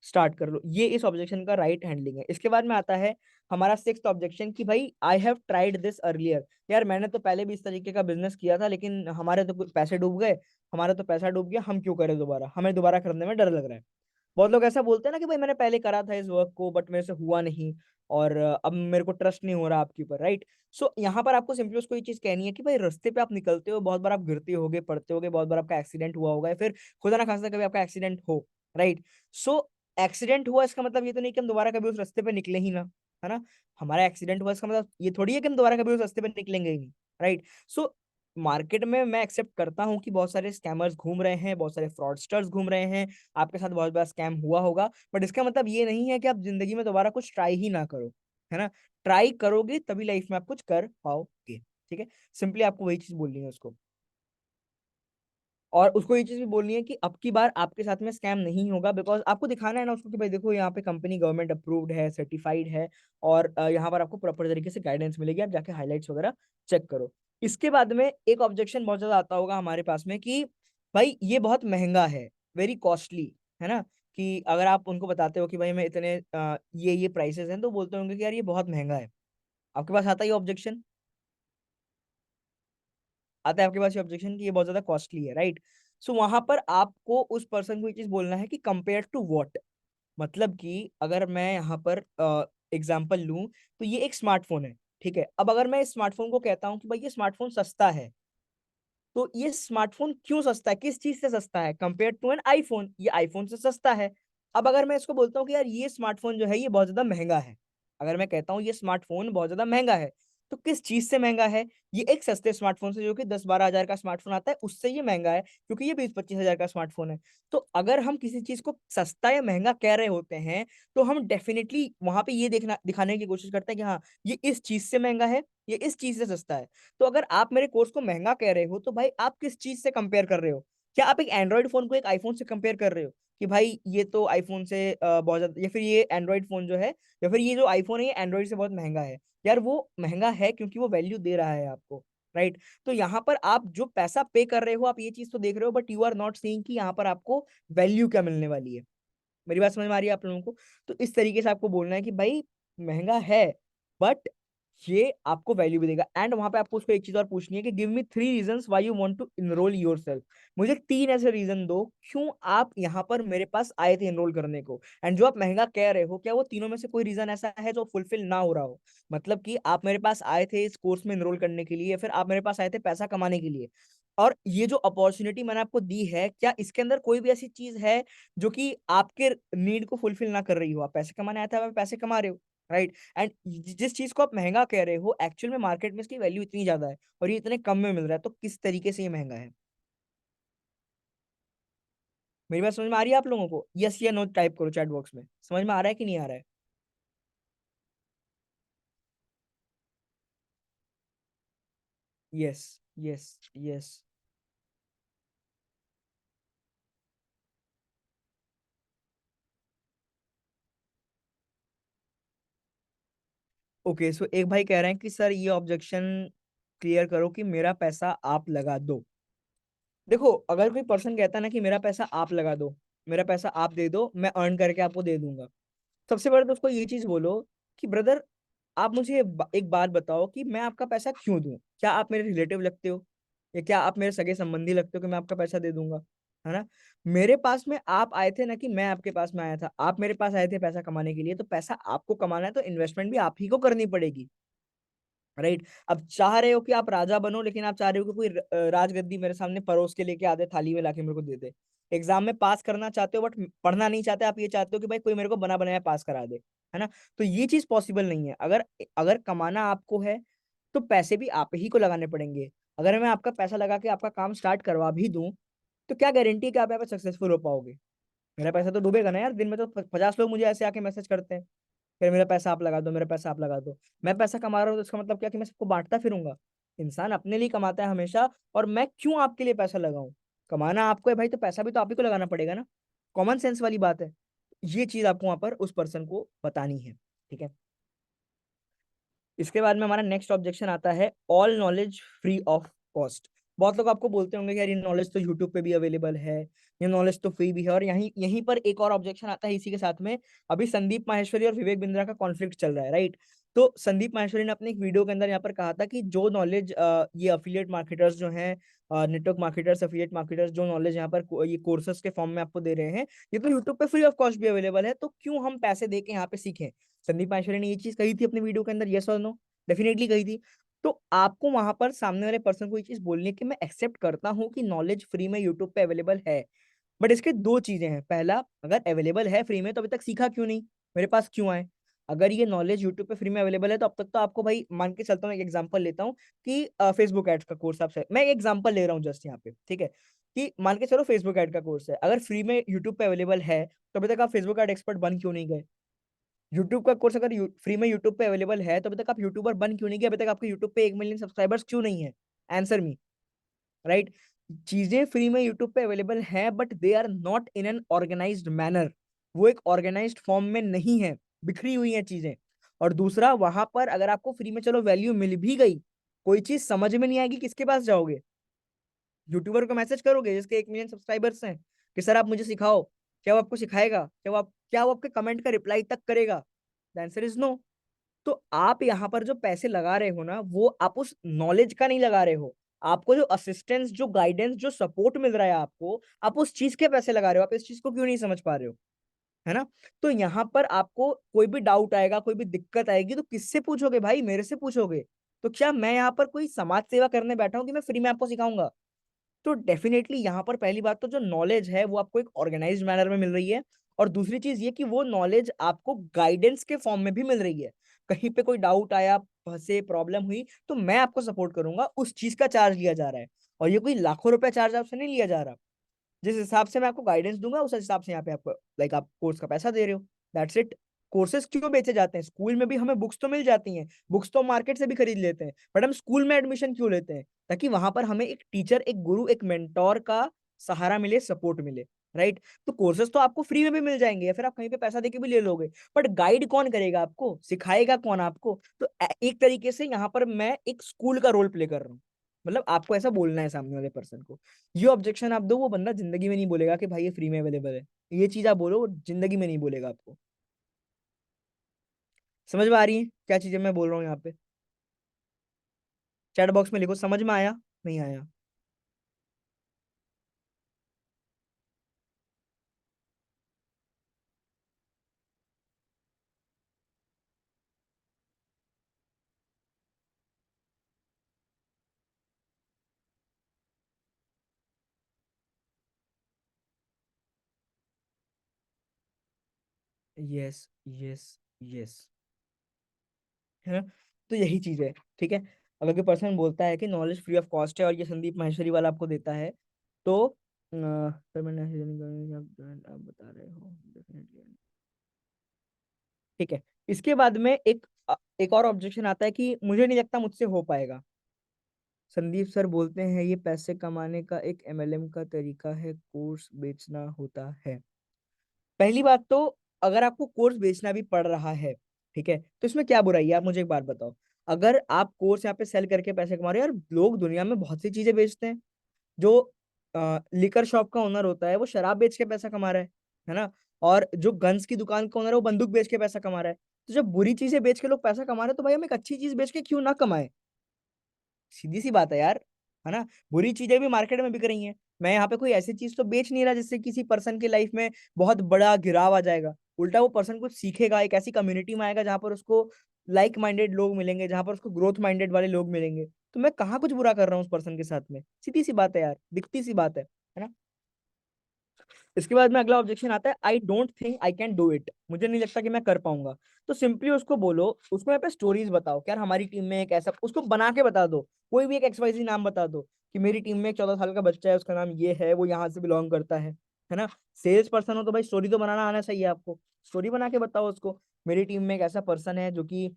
स्टार्ट कर लो। ये इस ऑब्जेक्शन का राइट हैंडलिंग है। इसके बाद में आता है हमारा सिक्स्थ ऑब्जेक्शन कि भाई I have tried this earlier. यार मैंने तो पहले भी इस तरीके का बिजनेस किया था, लेकिन हमारे तो पैसे डूब गए, हमारा तो पैसा डूब गया, हम क्यों करें दोबारा, हमें दोबारा करने में डर लग रहा है। बहुत लोग ऐसा बोलते हैं ना कि भाई मैंने पहले करा था इस वर्क को बट मेरे से हुआ नहीं, और अब मेरे को ट्रस्ट नहीं हो रहा आपके ऊपर, राइट। सो यहाँ पर आपको सिंपली उसको ये चीज कहनी है कि भाई रास्ते पे आप निकलते हो, बहुत बार आप गिरते होगे, पड़ते होगे, बहुत बार आपका एक्सीडेंट हुआ होगा, या फिर खुदा ना खास्ता कभी आपका एक्सीडेंट हो, राइट। सो एक्सीडेंट हुआ इसका मतलब ये तो नहीं कि हम दोबारा कभी उस रास्ते पे निकले ही ना, है ना। हमारा एक्सीडेंट हुआ इसका मतलब ये थोड़ी है कि हम दोबारा कभी उस रास्ते पे निकलेंगे ही नहीं, राइट। सो मार्केट में मैं एक्सेप्ट करता हूँ कि बहुत सारे स्कैमर्स घूम रहे हैं, बहुत सारे फ्रॉडस्टर्स घूम रहे हैं, आपके साथ बहुत बड़ा स्कैम हुआ होगा, बट इसका मतलब ये नहीं है कि आप जिंदगी में दोबारा कुछ ट्राई ही ना करो, है ना। ट्राई करोगे तभी लाइफ में आप कुछ कर पाओगे। ठीक है। सिंपली आपको वही चीज बोलनी है उसको। और उसको ये चीज भी बोलनी है कि अब की बार आपके साथ में स्कैम नहीं होगा, बिकॉज आपको दिखाना है ना उसको कि भाई देखो यहाँ पे कंपनी गवर्नमेंट अप्रूव्ड है, सर्टिफाइड है, और यहाँ पर आपको प्रॉपर तरीके से गाइडेंस मिलेगी, आप जाके हाईलाइट्स वगैरह चेक करो। इसके बाद में एक ऑब्जेक्शन बहुत ज्यादा आता होगा हमारे पास में कि भाई ये बहुत महंगा है, वेरी कॉस्टली, है ना, कि अगर आप उनको बताते हो कि भाई मैं इतने ये प्राइसेस हैं, तो बोलते होंगे कि यार ये बहुत महंगा है। आपके पास आता है ये ऑब्जेक्शन? आता है आपके पास ये ऑब्जेक्शन कि ये बहुत ज्यादा कॉस्टली है, राइट? सो वहां पर आपको उस पर्सन को ये चीज बोलना है कि कंपेयर टू व्हाट। मतलब कि अगर मैं यहाँ पर एग्जांपल लूं, तो ये एक स्मार्टफोन है, ठीक है। अब अगर मैं इस स्मार्टफोन को कहता हूँ कि भाई ये स्मार्टफोन सस्ता है, तो ये स्मार्टफोन क्यों सस्ता है, किस चीज से सस्ता है कंपेयर टू एन आईफोन? ये आईफोन से सस्ता है। अब अगर मैं इसको बोलता हूँ कि यार ये स्मार्टफोन जो है ये बहुत ज्यादा महंगा है, अगर मैं कहता हूँ ये स्मार्टफोन बहुत ज्यादा महंगा है, तो किस चीज से महंगा है? ये एक सस्ते स्मार्टफोन से, जो कि 10-12 हजार का स्मार्टफोन आता है, उससे ये महंगा है, क्योंकि ये 20-25 हजार का स्मार्टफोन है। तो अगर हम किसी चीज को सस्ता या महंगा कह रहे होते हैं, तो हम डेफिनेटली वहां पे ये देखना दिखाने की कोशिश करते हैं कि हाँ ये इस चीज से महंगा है, ये इस चीज से सस्ता है। तो अगर आप मेरे कोर्स को महंगा कह रहे हो, तो भाई आप किस चीज से कंपेयर कर रहे हो? क्या आप एक एंड्रॉइड फोन को एक आईफोन से कंपेयर कर रहे हो कि भाई ये तो आईफोन से बहुत ज्यादा, या फिर ये एंड्रॉइड फोन जो है, या फिर ये जो आईफोन है ये एंड्रॉइड से बहुत महंगा है? यार वो महंगा है क्योंकि वो वैल्यू दे रहा है आपको, राइट? तो यहाँ पर आप जो पैसा पे कर रहे हो, आप ये चीज तो देख रहे हो, but you are not seeing कि यहाँ पर आपको वैल्यू क्या मिलने वाली है। मेरी बात समझ में आ रही है आप लोगों को? तो इस तरीके से आपको बोलना है कि भाई महंगा है, बट ये आपको वैल्यू भी देगा। एंड वहां पे आपको उसको एक चीज और पूछनी है कि give me 3 reasons why you want to enrol yourself. मुझे 3 ऐसे रीजन दो क्यों आप यहाँ पर मेरे पास आए थे इनरोल करने को। एंड जो आप महंगा कह रहे हो, क्या वो तीनों में से कोई रीजन ऐसा है जो फुलफिल ना हो रहा हो? मतलब कि आप मेरे पास आए थे इस कोर्स में इनरोल करने के लिए, या फिर आप मेरे पास आए थे पैसा कमाने के लिए, और ये जो अपॉर्चुनिटी मैंने आपको दी है, क्या इसके अंदर कोई भी ऐसी चीज है जो कि आपके नीड को फुलफिल ना कर रही हो? आप पैसे कमाने आए थे, आप पैसे कमा रहे हो, राइट? एंड जिस चीज को आप महंगा कह रहे हो, एक्चुअल में मार्केट में इसकी वैल्यू इतनी ज्यादा है और ये इतने कम में मिल रहा है, तो किस तरीके से ये महंगा है? मेरी बात समझ में आ रही है आप लोगों को? यस या नो टाइप करो चैट बॉक्स में, समझ में आ रहा है कि नहीं आ रहा है? Yes, yes, yes. ओके, सो एक भाई कह रहे हैं कि सर ये ऑब्जेक्शन क्लियर करो कि मेरा पैसा आप लगा दो। देखो, अगर कोई पर्सन कहता है ना कि मेरा पैसा आप लगा दो, मेरा पैसा आप दे दो, मैं अर्न करके आपको दे दूंगा, सबसे पहले तो उसको ये चीज बोलो कि ब्रदर, आप मुझे एक बात बताओ कि मैं आपका पैसा क्यों दूं? क्या आप मेरे रिलेटिव लगते हो, या क्या आप मेरे सगे संबंधी लगते हो कि मैं आपका पैसा दे दूंगा? है ना? मेरे पास में आप आए थे ना कि मैं आपके पास में आया था, आप मेरे पास आए थे पैसा कमाने के लिए, तो पैसा आपको कमाना है, तो इन्वेस्टमेंट भी आप ही को करनी पड़ेगी, राइट? अब चाह रहे हो कि आप राजा बनो, लेकिन आप चाह रहे हो कि कोई राजगद्दी मेरे सामने परोस के लेके आधे थाली में लाके मेरे को दे दे। एग्जाम में पास करना चाहते हो, बट पढ़ना नहीं चाहते, आप ये चाहते हो कि भाई कोई मेरे को बना बनाया पास करा दे, है ना? तो ये चीज पॉसिबल नहीं है। अगर अगर कमाना आपको है, तो पैसे भी आप ही को लगाने पड़ेंगे। अगर मैं आपका पैसा लगा के आपका काम स्टार्ट करवा भी दूं, तो क्या गारंटी है कि आप यहाँ पे सक्सेसफुल हो पाओगे? मेरा पैसा तो डूबेगा ना यार। दिन में तो 50 लोग मुझे ऐसे आके मैसेज करते हैं, फिर मेरा पैसा आप लगा दो, मेरा पैसा आप लगा दो। मैं पैसा कमा रहा हूँ, तो इसका मतलब क्या कि मैं सबको बांटता फिरूंगा? इंसान अपने लिए कमाता है हमेशा, और मैं क्यों आपके लिए पैसा लगाऊं? कमाना आपको है भाई, तो पैसा भी तो आप ही को लगाना पड़ेगा ना। कॉमन सेंस वाली बात है। ये चीज आपको वहां पर उस पर्सन को बतानी है, ठीक है? इसके बाद में हमारा नेक्स्ट ऑब्जेक्शन आता है, all knowledge free of cost. बहुत लोग आपको बोलते होंगे कि यार ये नॉलेज तो यूट्यूब पे भी अवेलेबल है, ये नॉलेज तो फ्री भी है। और यहीं यहीं पर एक और ऑब्जेक्शन आता है इसी के साथ में। अभी संदीप माहेश्वरी और विवेक बिंद्रा का कॉन्फ्लिक्ट चल रहा है, राइट? तो संदीप माहेश्वरी ने अपने एक वीडियो के अंदर यहाँ पर कहा था कि जो नॉलेज ये अफिलिएट मार्केटर्स जो हैं, नेटवर्क मार्केटर्स, अफिलिएट मार्केटर्स, जो नॉलेज यहाँ पर ये कोर्सेज के फॉर्म में आपको दे रहे हैं, ये तो यूट्यूब पे फ्री ऑफ कॉस्ट भी अवेलेबल है, तो क्यों हम पैसे दे के यहाँ पे सीखें? संदीप माहेश्वरी ने ये चीज कही थी अपने वीडियो के अंदर, यस और नो? डेफिनेटली कही थी। तो आपको वहां पर सामने वाले पर्सन को ये चीज बोलनी है कि मैं एक्सेप्ट करता हूँ कि नॉलेज फ्री में यूट्यूब पे अवेलेबल है, बट इसके दो चीजें हैं। पहला, अगर अवेलेबल है फ्री में, तो अभी तक सीखा क्यों नहीं, मेरे पास क्यों आए? अगर ये नॉलेज यूट्यूब पे फ्री में अवेलेबल है, तो अब तक तो आपको भाई, मान के चलता हूँ, एक एग्जांपल लेता हूँ कि फेसबुक एड्स का कोर्स आपसे, मैं एक एग्जांपल ले रहा हूँ जस्ट यहाँ पे, ठीक है? कि मान के चलो फेसबुक एड का कोर्स है, अगर फ्री में यूट्यूब पे अवेलेबल है, तो अभी तक आप फेसबुक एड एक्सपर्ट बन क्यों नहीं गए? यूट्यूब का कोर्स अगर फ्री में यूट्यूब पे अवेलेबल है, तो अभी तक आप यूट्यूबर बन क्यों नहीं गए? अभी तक आपके यूट्यूब पे 1 मिलियन सब्सक्राइबर्स क्यों नहीं है? Answer me, right? चीजें फ्री में यूट्यूब पे अवेलेबल हैं, but they are not in an organised manner. वो एक ऑर्गेनाइज्ड फॉर्म में नहीं है, बिखरी हुई हैं चीजें। और दूसरा, वहां पर अगर आपको फ्री में चलो वैल्यू मिल भी गई, कोई चीज समझ में नहीं आएगी, किसके पास जाओगे? यूट्यूबर को मैसेज करोगे जिसके 1 मिलियन सब्सक्राइबर्स हैं कि सर आप मुझे सिखाओ? क्या वो आपको सिखाएगा? क्या वो आपके कमेंट का रिप्लाई तक करेगा? The answer is no. तो आप यहाँ पर जो पैसे लगा रहे हो ना, वो आप उस नॉलेज का नहीं लगा रहे हो। आपको जो असिस्टेंस, जो गाइडेंस, जो सपोर्ट मिल रहा है आपको, आप उस चीज के पैसे लगा रहे हो। आप इस चीज को क्यों नहीं समझ पा रहे हो? है ना? तो यहाँ पर आपको कोई भी डाउट आएगा, कोई भी दिक्कत आएगी, तो किससे पूछोगे भाई? मेरे से पूछोगे। तो क्या मैं यहाँ पर कोई समाज सेवा करने बैठा हूँ कि मैं फ्री में आपको सिखाऊंगा? तो डेफिनेटली यहाँ पर पहली बात तो जो नॉलेज है वो आपको एक ऑर्गेनाइज्ड मैनर में मिल रही है। और दूसरी चीज ये कि वो नॉलेज आपको गाइडेंस के फॉर्म में भी मिल रही है। कहीं पे कोई डाउट आया, फंसे, प्रॉब्लम हुई, तो मैं आपको सपोर्ट करूंगा, उस चीज का चार्ज लिया जा रहा है। और ये कोई लाखों रुपए चार्ज आपसे नहीं लिया जा रहा। जिस हिसाब से मैं आपको गाइडेंस दूंगा, उस हिसाब से यहाँ पे आपको लाइक आप कोर्स का पैसा दे रहे हो। That's it. कोर्सेज क्यों बेचे जाते हैं? स्कूल में भी हमें बुक्स तो मिल जाती हैं, बुक्स तो मार्केट से भी खरीद लेते हैं, बट हम स्कूल में एडमिशन क्यों लेते हैं? ताकि वहां पर हमें एक टीचर, एक गुरु, एक मेंटोर का सहारा मिले, सपोर्ट मिले। राइट? तो कोर्सेज तो आपको फ्री में भी मिल जाएंगे, या फिर आप कहीं पे पैसा देके भी ले लोगे, बट गाइड कौन करेगा आपको? सिखाएगा कौन आपको? तो एक तरीके से यहाँ पर मैं एक स्कूल का रोल प्ले कर रहा हूँ। मतलब आपको ऐसा बोलना है सामने वाले पर्सन को। ये ऑब्जेक्शन आप दो, वो बंदा जिंदगी में नहीं बोलेगा कि भाई ये फ्री में अवेलेबल है। ये चीज आप बोलो, वो जिंदगी में नहीं बोलेगा आपको। समझ में आ रही है क्या चीजें मैं बोल रहा हूँ यहाँ पे? चैट बॉक्स में लिखो, समझ में आया? नहीं आया? Yes, yes, yes. है ना? तो यही चीज है। ठीक है? अगर कोई पर्सन बोलता है कि नॉलेज फ्री ऑफ कॉस्ट है और ये संदीप माहेश्वरी वाला आपको देता है, तो सर मैंने ऐसे नहीं कहा, आप बता रहे हो डेफिनेटली। ठीक है। इसके बाद में एक और ऑब्जेक्शन आता है कि मुझे नहीं लगता मुझसे हो पाएगा। संदीप सर बोलते हैं ये पैसे कमाने का एक एमएलएम का तरीका है, कोर्स बेचना होता है। पहली बात तो, अगर आपको कोर्स बेचना भी पड़ रहा है, ठीक है, तो इसमें क्या बुराई है? आप मुझे एक बात बताओ। अगर आप कोर्स यहाँ पे सेल करके पैसे कमा रहे हो, यार लोग दुनिया में बहुत सी चीजें बेचते हैं। जो लिकर शॉप का ओनर होता है वो शराब बेच के पैसा कमा रहा है ना? और जो गन्स की दुकान का ओनर है वो बंदूक बेच के पैसा कमा रहा है। तो जब बुरी चीजें बेच के लोग पैसा कमा रहे हैं, तो भाई हम एक अच्छी चीज बेच के क्यों ना कमाए? सीधी सी बात है यार। है ना? बुरी चीजें भी मार्केट में बिक रही हैं। मैं यहाँ पे कोई ऐसी चीज तो बेच नहीं रहा जिससे किसी पर्सन की लाइफ में बहुत बड़ा गिराव आ जाएगा। उल्टा वो पर्सन कुछ सीखेगा, एक ऐसी कम्युनिटी में आएगा जहां पर उसको लाइक माइंडेड लोग मिलेंगे, जहां पर उसको ग्रोथ माइंडेड वाले लोग मिलेंगे। तो मैं कहाँ कुछ बुरा कर रहा हूँ उस पर्सन के साथ में? सीधी सी बात है यार, दिखती सी बात है ना? इसके बाद में अगला ऑब्जेक्शन आता है, I don't think I can do it. मुझे नहीं लगता कि मैं कर पाऊंगा। तो सिंपली उसको बोलो, उसको यहाँ पे स्टोरीज बताओ कि यार हमारी टीम में एक ऐसा, उसको बना के बता दो। कोई भी एक XYZ नाम बता दो कि मेरी टीम में एक 14 साल का बच्चा है, उसका नाम ये है, वो यहाँ से बिलोंग करता है ना? सेल्स पर्सन हो तो भाई स्टोरी तो बनाना आना चाहिए आपको। स्टोरी बना के बताओ उसको, मेरी टीम में एक ऐसा पर्सन है जो कि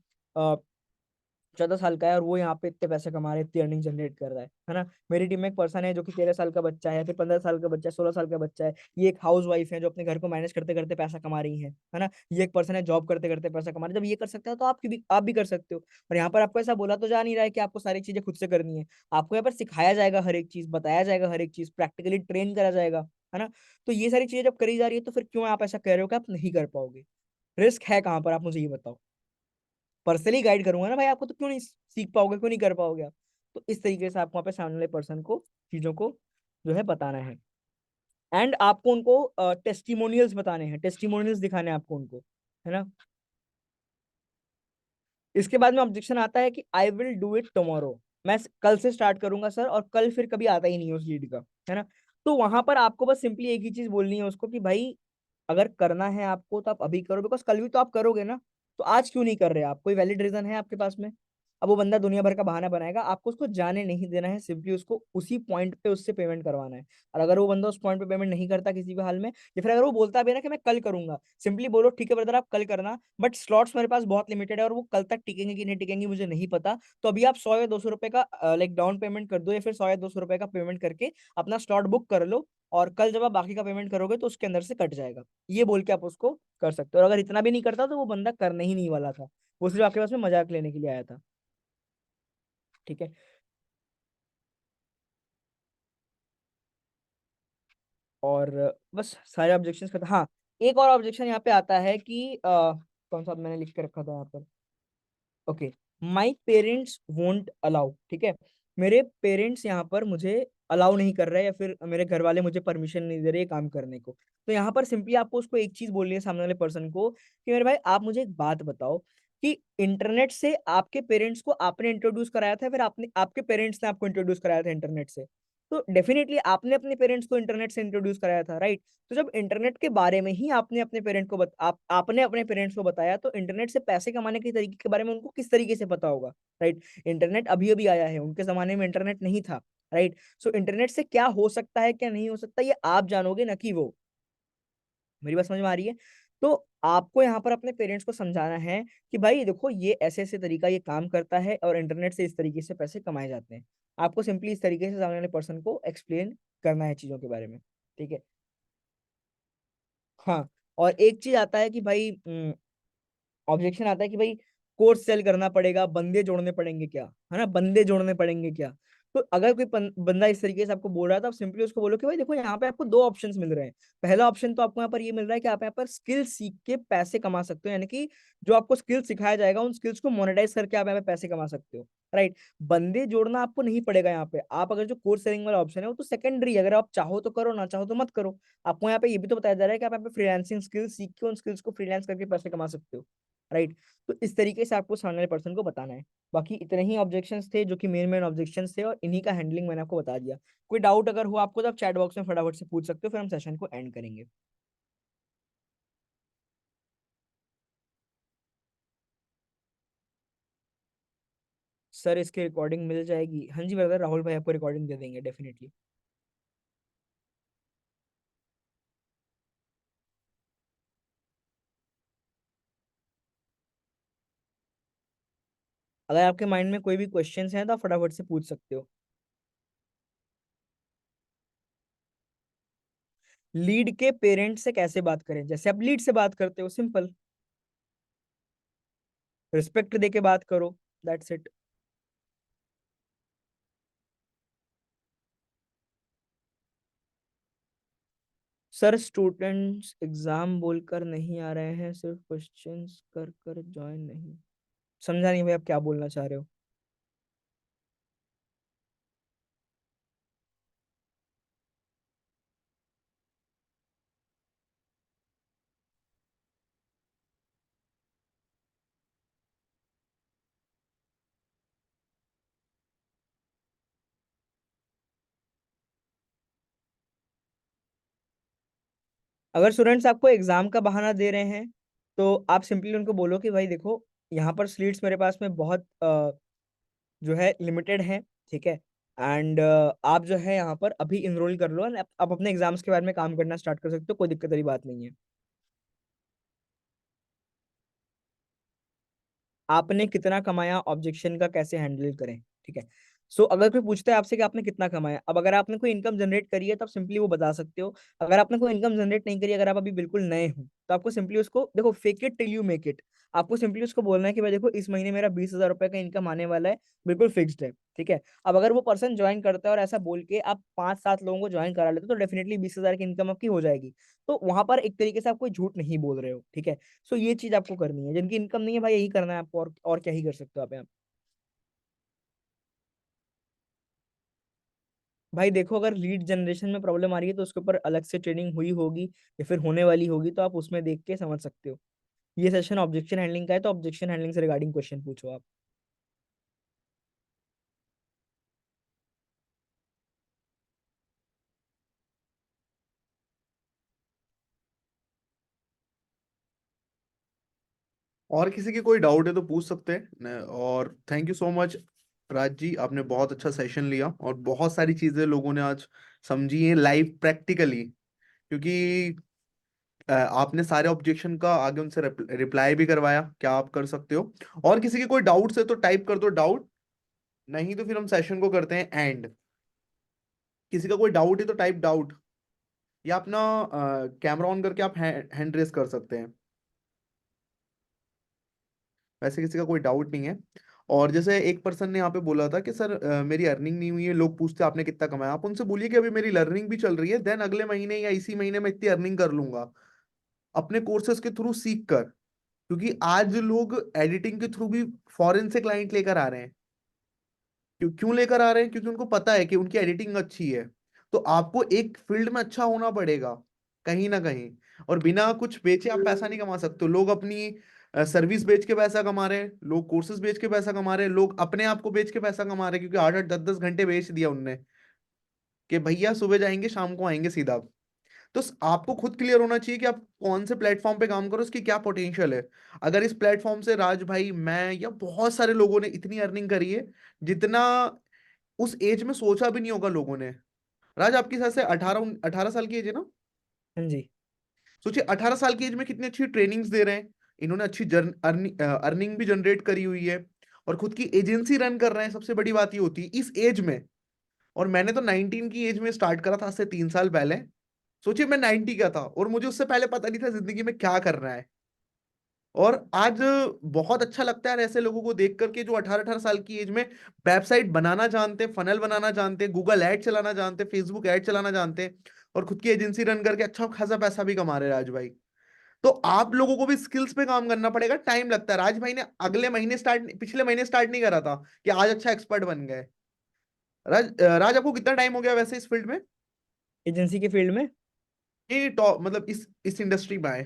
14 साल का है और वो यहाँ पे इतने पैसे कमा रहे हैं, इतनी अर्निंग जनरेट कर रहा है ना? मेरी टीम में एक पर्सन है जो कि 13 साल का बच्चा है, फिर 15 साल का बच्चा है, 16 साल का बच्चा है। ये एक हाउस वाइफ है जो अपने घर को मैनेज करते करते पैसा कमा रही है ना? ये एक पर्सन है जॉब करते करते पैसा कमा रहा है। जब ये कर सकता है तो आप भी कर सकते हो। और यहाँ पर आपको ऐसा बोला तो जा नहीं रहा है कि आपको सारी चीजें खुद से करनी है। आपको यहाँ पर सिखाया जाएगा, हर एक चीज बताया जाएगा, हर एक चीज प्रैक्टिकली ट्रेन करा जाएगा। है ना? तो ये सारी चीजें जब करी जा रही है, तो फिर क्यों आप ऐसा कह रहे हो कि आप नहीं कर पाओगे? रिस्क है कहाँ पर? आप मुझे ये बताओ। पर्सनली गाइड करूंगा ना भाई आपको, तो क्यों नहीं सीख पाओगे, क्यों नहीं कर पाओगे आप? तो इस तरीके से आपको वहाँ पे सामने वाले पर्सन को चीजों को जो है बताना है। एंड आपको उनको टेस्टिमोनियल्स बताने हैं, टेस्टिमोनियल्स दिखाने हैं आपको उनको। है ना? इसके बाद में ऑब्जेक्शन आता है कि I will do it tomorrow. मैं कल से स्टार्ट करूंगा सर, और कल फिर कभी आता ही नहीं है उस लीड का। है ना? तो वहां पर आपको बस सिंपली एक ही चीज बोलनी है उसको कि भाई अगर करना है आपको तो आप अभी करो, बिकॉज कल भी तो आप करोगे ना। तो आज क्यों नहीं कर रहे आप? कोई वैलिड रीजन है आपके पास में? अब वो बंदा दुनिया भर का बहाना बनाएगा, आपको उसको जाने नहीं देना है, सिंपली उसको उसी पॉइंट पे उससे पेमेंट करवाना है। और अगर वो बंदा उस पॉइंट पे पेमेंट नहीं करता किसी भी हाल में, या फिर अगर वो बोलता भी है ना कि मैं कल करूंगा, सिंपली बोलो ठीक है ब्रदर आप कल करना, बट स्लॉट्स मेरे पास बहुत लिमिटेड है और वो कल तक टिकेंगे कि नहीं टिकेंगे मुझे नहीं पता, तो अभी आप 100 या 200 रुपए का लाइक डाउन पेमेंट कर दो, या फिर 100 या 200 रुपए का पेमेंट करके अपना स्लॉट बुक कर लो, और कल जब आप बाकी का पेमेंट करोगे तो उसके अंदर से कट जाएगा। ये बोल के आप उसको कर सकते हो। और अगर इतना भी नहीं करता तो वो बंदा करने ही नहीं वाला था, वो सिर्फ आपके पास में मजाक लेने के लिए आया था। ठीक है। और बस सारे ऑब्जेक्शंस खत्म। हाँ, एक और ऑब्जेक्शन यहाँ पे आता है कि कौन सा मैंने लिख के रखा था यहाँ पर, okay, my parents won't allow, ठीक है, मेरे पेरेंट्स यहाँ पर मुझे अलाउ नहीं कर रहे, या फिर मेरे घर वाले मुझे परमिशन नहीं दे रहे ये काम करने को। तो यहाँ पर सिंपली आपको उसको एक चीज बोलनी है सामने वाले पर्सन को कि मेरे भाई आप मुझे एक बात बताओ कि इंटरनेट से आपके पेरेंट्स को आपने इंट्रोड्यूस कराया था, फिर आपने आपके पेरेंट्स ने आपको इंट्रोड्यूस कराया था इंटरनेट से? तो डेफिनेटली आपने अपने पेरेंट्स को इंटरनेट से इंट्रोड्यूस कराया था, राइट? तो जब इंटरनेट के बारे में ही आपने अपने पेरेंट को आपने अपने पेरेंट्स को बताया, तो इंटरनेट से पैसे कमाने के तरीके के बारे में उनको किस तरीके से पता होगा, राइट? इंटरनेट अभी अभी आया है, उनके जमाने में इंटरनेट नहीं था, राइट? सो इंटरनेट से क्या हो सकता है क्या नहीं हो सकता ये आप जानोगे, ना कि वो। मेरी बात समझ में आ रही है? तो आपको यहाँ पर अपने पेरेंट्स को समझाना है कि भाई देखो ये ऐसे ऐसे तरीका ये काम करता है और इंटरनेट से इस तरीके से पैसे कमाए जाते हैं। आपको सिंपली इस तरीके से सामने वाले पर्सन को एक्सप्लेन करना है चीजों के बारे में। ठीक है। हाँ, और एक चीज आता है कि भाई ऑब्जेक्शन आता है कि भाई कोर्स सेल करना पड़ेगा, बंदे जोड़ने पड़ेंगे क्या, है ना, बंदे जोड़ने पड़ेंगे क्या? तो अगर कोई बंदा इस तरीके से आपको बोल रहा है तो आप सिंपली उसको बोलो कि भाई देखो यहाँ पे आपको दो ऑप्शंस मिल रहे हैं। पहला ऑप्शन तो आपको यहाँ पर ये मिल रहा है कि आप यहाँ पर स्किल सीख के पैसे कमा सकते हो, यानी कि जो आपको स्किल सिखाया जाएगा उन स्किल्स को मोनेटाइज करके आप यहाँ पे पैसे कमा सकते हो, राइट? बंदे जोड़ना आपको नहीं पड़ेगा यहाँ पे। आप अगर जो कोर्स सेलिंग वाला ऑप्शन है वो तो सेकेंडरी, अगर आप चाहो तो करो, ना चाहो तो मत करो। आपको यहाँ पे ये भी तो बताया जा रहा है कि आप यहाँ पे फ्रीलांसिंग स्किल्स सीख के उन स्किल्स को फ्रीलांस करके पैसे कमा सकते हो, राइट? तो इस तरीके से आपको सामने वाले पर्सन को बताना है। बाकी इतने ही ऑब्जेक्शंस थे जो कि मेन मेन ऑब्जेक्शंस थे, और इन्हीं का हैंडलिंग मैंने आपको बता दिया। कोई डाउट अगर हो आपको तो आप चैट बॉक्स में फटाफट से पूछ सकते हो, फिर हम सेशन को एंड करेंगे। सर इसकी रिकॉर्डिंग मिल जाएगी? हाँ जी ब्रदर, राहुल भाई आपको रिकॉर्डिंग दे देंगे डेफिनेटली। अगर आपके माइंड में कोई भी क्वेश्चंस हैं तो आप फटाफट से पूछ सकते हो। लीड के पेरेंट्स से कैसे बात करें? जैसे आप लीड से बात करते हो, सिंपल, रिस्पेक्ट दे के बात करो, that's it. Sir students exam बोलकर नहीं आ रहे हैं, सिर्फ क्वेश्चंस कर कर ज्वाइन नहीं। समझा नहीं भाई आप क्या बोलना चाह रहे हो। अगर स्टूडेंट्स आपको एग्जाम का बहाना दे रहे हैं तो आप सिंपली उनको बोलो कि भाई देखो यहाँ पर सीट्स मेरे पास में बहुत जो है लिमिटेड है, ठीक है, एंड आप जो है यहाँ पर अभी इनरोल कर लो and आप अपने एग्जाम्स के बारे में काम करना स्टार्ट कर सकते हो, कोई दिक्कत वाली बात नहीं है। आपने कितना कमाया, ऑब्जेक्शन का कैसे हैंडल करें, ठीक है। सो अगर कोई पूछता है आपसे कि आपने कितना कमाया, अब अगर आपने कोई इनकम जनरेट करी है तो आप सिंपली वो बता सकते हो। अगर आपने कोई इनकम जनरेट नहीं करी, अगर आप अभी बिल्कुल नए हो, तो आपको सिंपली उसको देखो, fake it till you make it. आपको सिंपली उसको बोलना है कि भाई देखो इस महीने मेरा 20,000 रुपए का इनकम आने वाला है, बिल्कुल फिक्स्ड है, ठीक है। अब अगर वो पर्सन ज्वाइन करता है और ऐसा बोल के आप 5-7 लोगों को ज्वाइन करा लेते हो तो डेफिनेटली 20,000 की इनकम आपकी हो जाएगी। तो वहां पर एक तरीके से आप कोई झूठ नहीं बोल रहे हो, ठीक है। सो ये चीज आपको करनी है, जिनकी इनकम नहीं है भाई यही करना है आपको, और क्या ही कर सकते हो आप यहाँ। भाई देखो अगर लीड जनरेशन में प्रॉब्लम आ रही है तो उसके ऊपर अलग से ट्रेनिंग हुई होगी या फिर होने वाली होगी, तो आप उसमें देख के समझ सकते हो। ये सेशन ऑब्जेक्शन हैंडलिंग का है तो ऑब्जेक्शन हैंडलिंग से रिगार्डिंग क्वेश्चन पूछो आप। और किसी की कोई डाउट है तो पूछ सकते हैं और thank you so much Raj ji, आपने बहुत अच्छा सेशन लिया और बहुत सारी चीजें लोगों ने आज समझी है लाइव प्रैक्टिकली, क्योंकि आपने सारे ऑब्जेक्शन का आगे उनसे रिप्लाई भी करवाया, क्या आप कर सकते हो। और किसी के कोई डाउट्स है तो टाइप कर दो डाउट, नहीं तो फिर हम सेशन को करते हैं एंड। किसी का कोई डाउट है तो टाइप डाउट, या अपना कैमरा ऑन करके आप हैंड रेस कर सकते हैं। वैसे किसी का कोई डाउट नहीं है। और जैसे एक पर्सन ने यहाँ पे बोला था कि सर मेरी अर्निंग नहीं हुई है, लोग पूछते हैं आपने कितना कमाया, आप उनसे बोलिए कि अभी मेरी लर्निंग भी चल रही है, देन अगले महीने या इसी महीने में इतनी अर्निंग कर लूंगा अपने कोर्सेज के थ्रू सीख कर। क्योंकि आज लोग एडिटिंग के थ्रू भी फॉरेन से क्लाइंट लेकर आ रहे हैं। क्यों क्यों लेकर आ रहे हैं? क्योंकि उनको पता है कि उनकी एडिटिंग अच्छी है। तो आपको एक फील्ड में अच्छा होना पड़ेगा कहीं ना कहीं, और बिना कुछ बेचे आप पैसा नहीं कमा सकते। लोग अपनी सर्विस बेच के पैसा कमा रहे हैं, लोग कोर्सेज बेच के पैसा कमा रहे हैं, लोग अपने आप को बेच के पैसा कमा रहे हैं, क्योंकि 8-8 10-10 घंटे बेच दिया उनने कि भैया सुबह जाएंगे शाम को आएंगे सीधा। तो आपको खुद क्लियर होना चाहिए कि आप कौन से प्लेटफॉर्म पे काम करो, उसकी क्या पोटेंशियल है। अगर इस प्लेटफॉर्म से राज भाई, मैं या बहुत सारे लोगों ने इतनी अर्निंग करी है जितना उस एज में सोचा भी नहीं होगा लोगों ने। राज आपकी साथ से 18 साल की एज है ना? हाँ जी। सोचिए 18 साल की एज में कितनी अच्छी ट्रेनिंग्स दे रहे हैं इन्होंने, अच्छी अर्निंग भी जनरेट करी हुई है, और खुद की एजेंसी रन कर रहे हैं। सबसे बड़ी बात ये होती है इस एज में। और मैंने तो 19 की एज में स्टार्ट करा था, आज से 3 साल पहले। सोचिए मैं 90 का था और मुझे उससे पहले पता नहीं था जिंदगी में क्या करना है। और आज बहुत अच्छा लगता है ऐसे लोगों को देख करके जो 18-18 साल की एज में वेबसाइट बनाना जानते, फनल बनाना जानते, गूगल ऐड चलाना जानते, फेसबुक ऐड चलाना जानते, और खुद की एजेंसी रन करके अच्छा खासा पैसा भी कमा रहे हैं राज भाई। तो आप लोगों को भी स्किल्स पे काम करना पड़ेगा, टाइम लगता है। राज भाई ने अगले महीने स्टार्ट, पिछले महीने स्टार्ट नहीं करा था कि आज अच्छा एक्सपर्ट बन गए। राज आपको कितना टाइम हो गया वैसे इस फील्ड में? एजेंसी के फील्ड में, ये टॉप मतलब इस इंडस्ट्री में आए?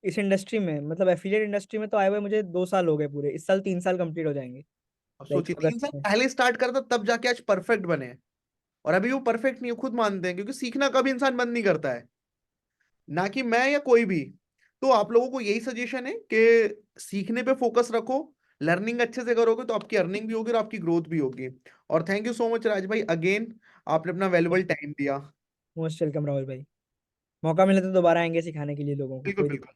इस इंडस्ट्री में मतलब एफिलिएट इंडस्ट्री में तो आए हुए मुझे 2 साल हो गए पूरे। इस साल 3 साल कंप्लीट हो जाएंगे, अब लाइक सोचिए तीन अगस्त साल में। पहले स्टार्ट करा था तब जाके आज परफेक्ट बने। और अभी वो परफेक्ट नहीं है, खुद मानते हैं, क्योंकि सीखना कभी इंसान बंद नहीं करता है, ना कि मैं या कोई भी। तो आप लोगों को यही सजेशन है कि सीखने पे फोकस रखो, लर्निंग अच्छे से करोगे तो आपकी अर्निंग भी होगी और आपकी ग्रोथ भी होगी। और थैंक यू सो मच राज भाई अगेन, आपने अपना वैल्यूबल टाइम दिया। मोस्ट वेलकम राहुल भाई। मौका मिले तो दोबारा आएंगे सिखाने के लिए लोगों को, बिल्कुल कोई बिल्कुल।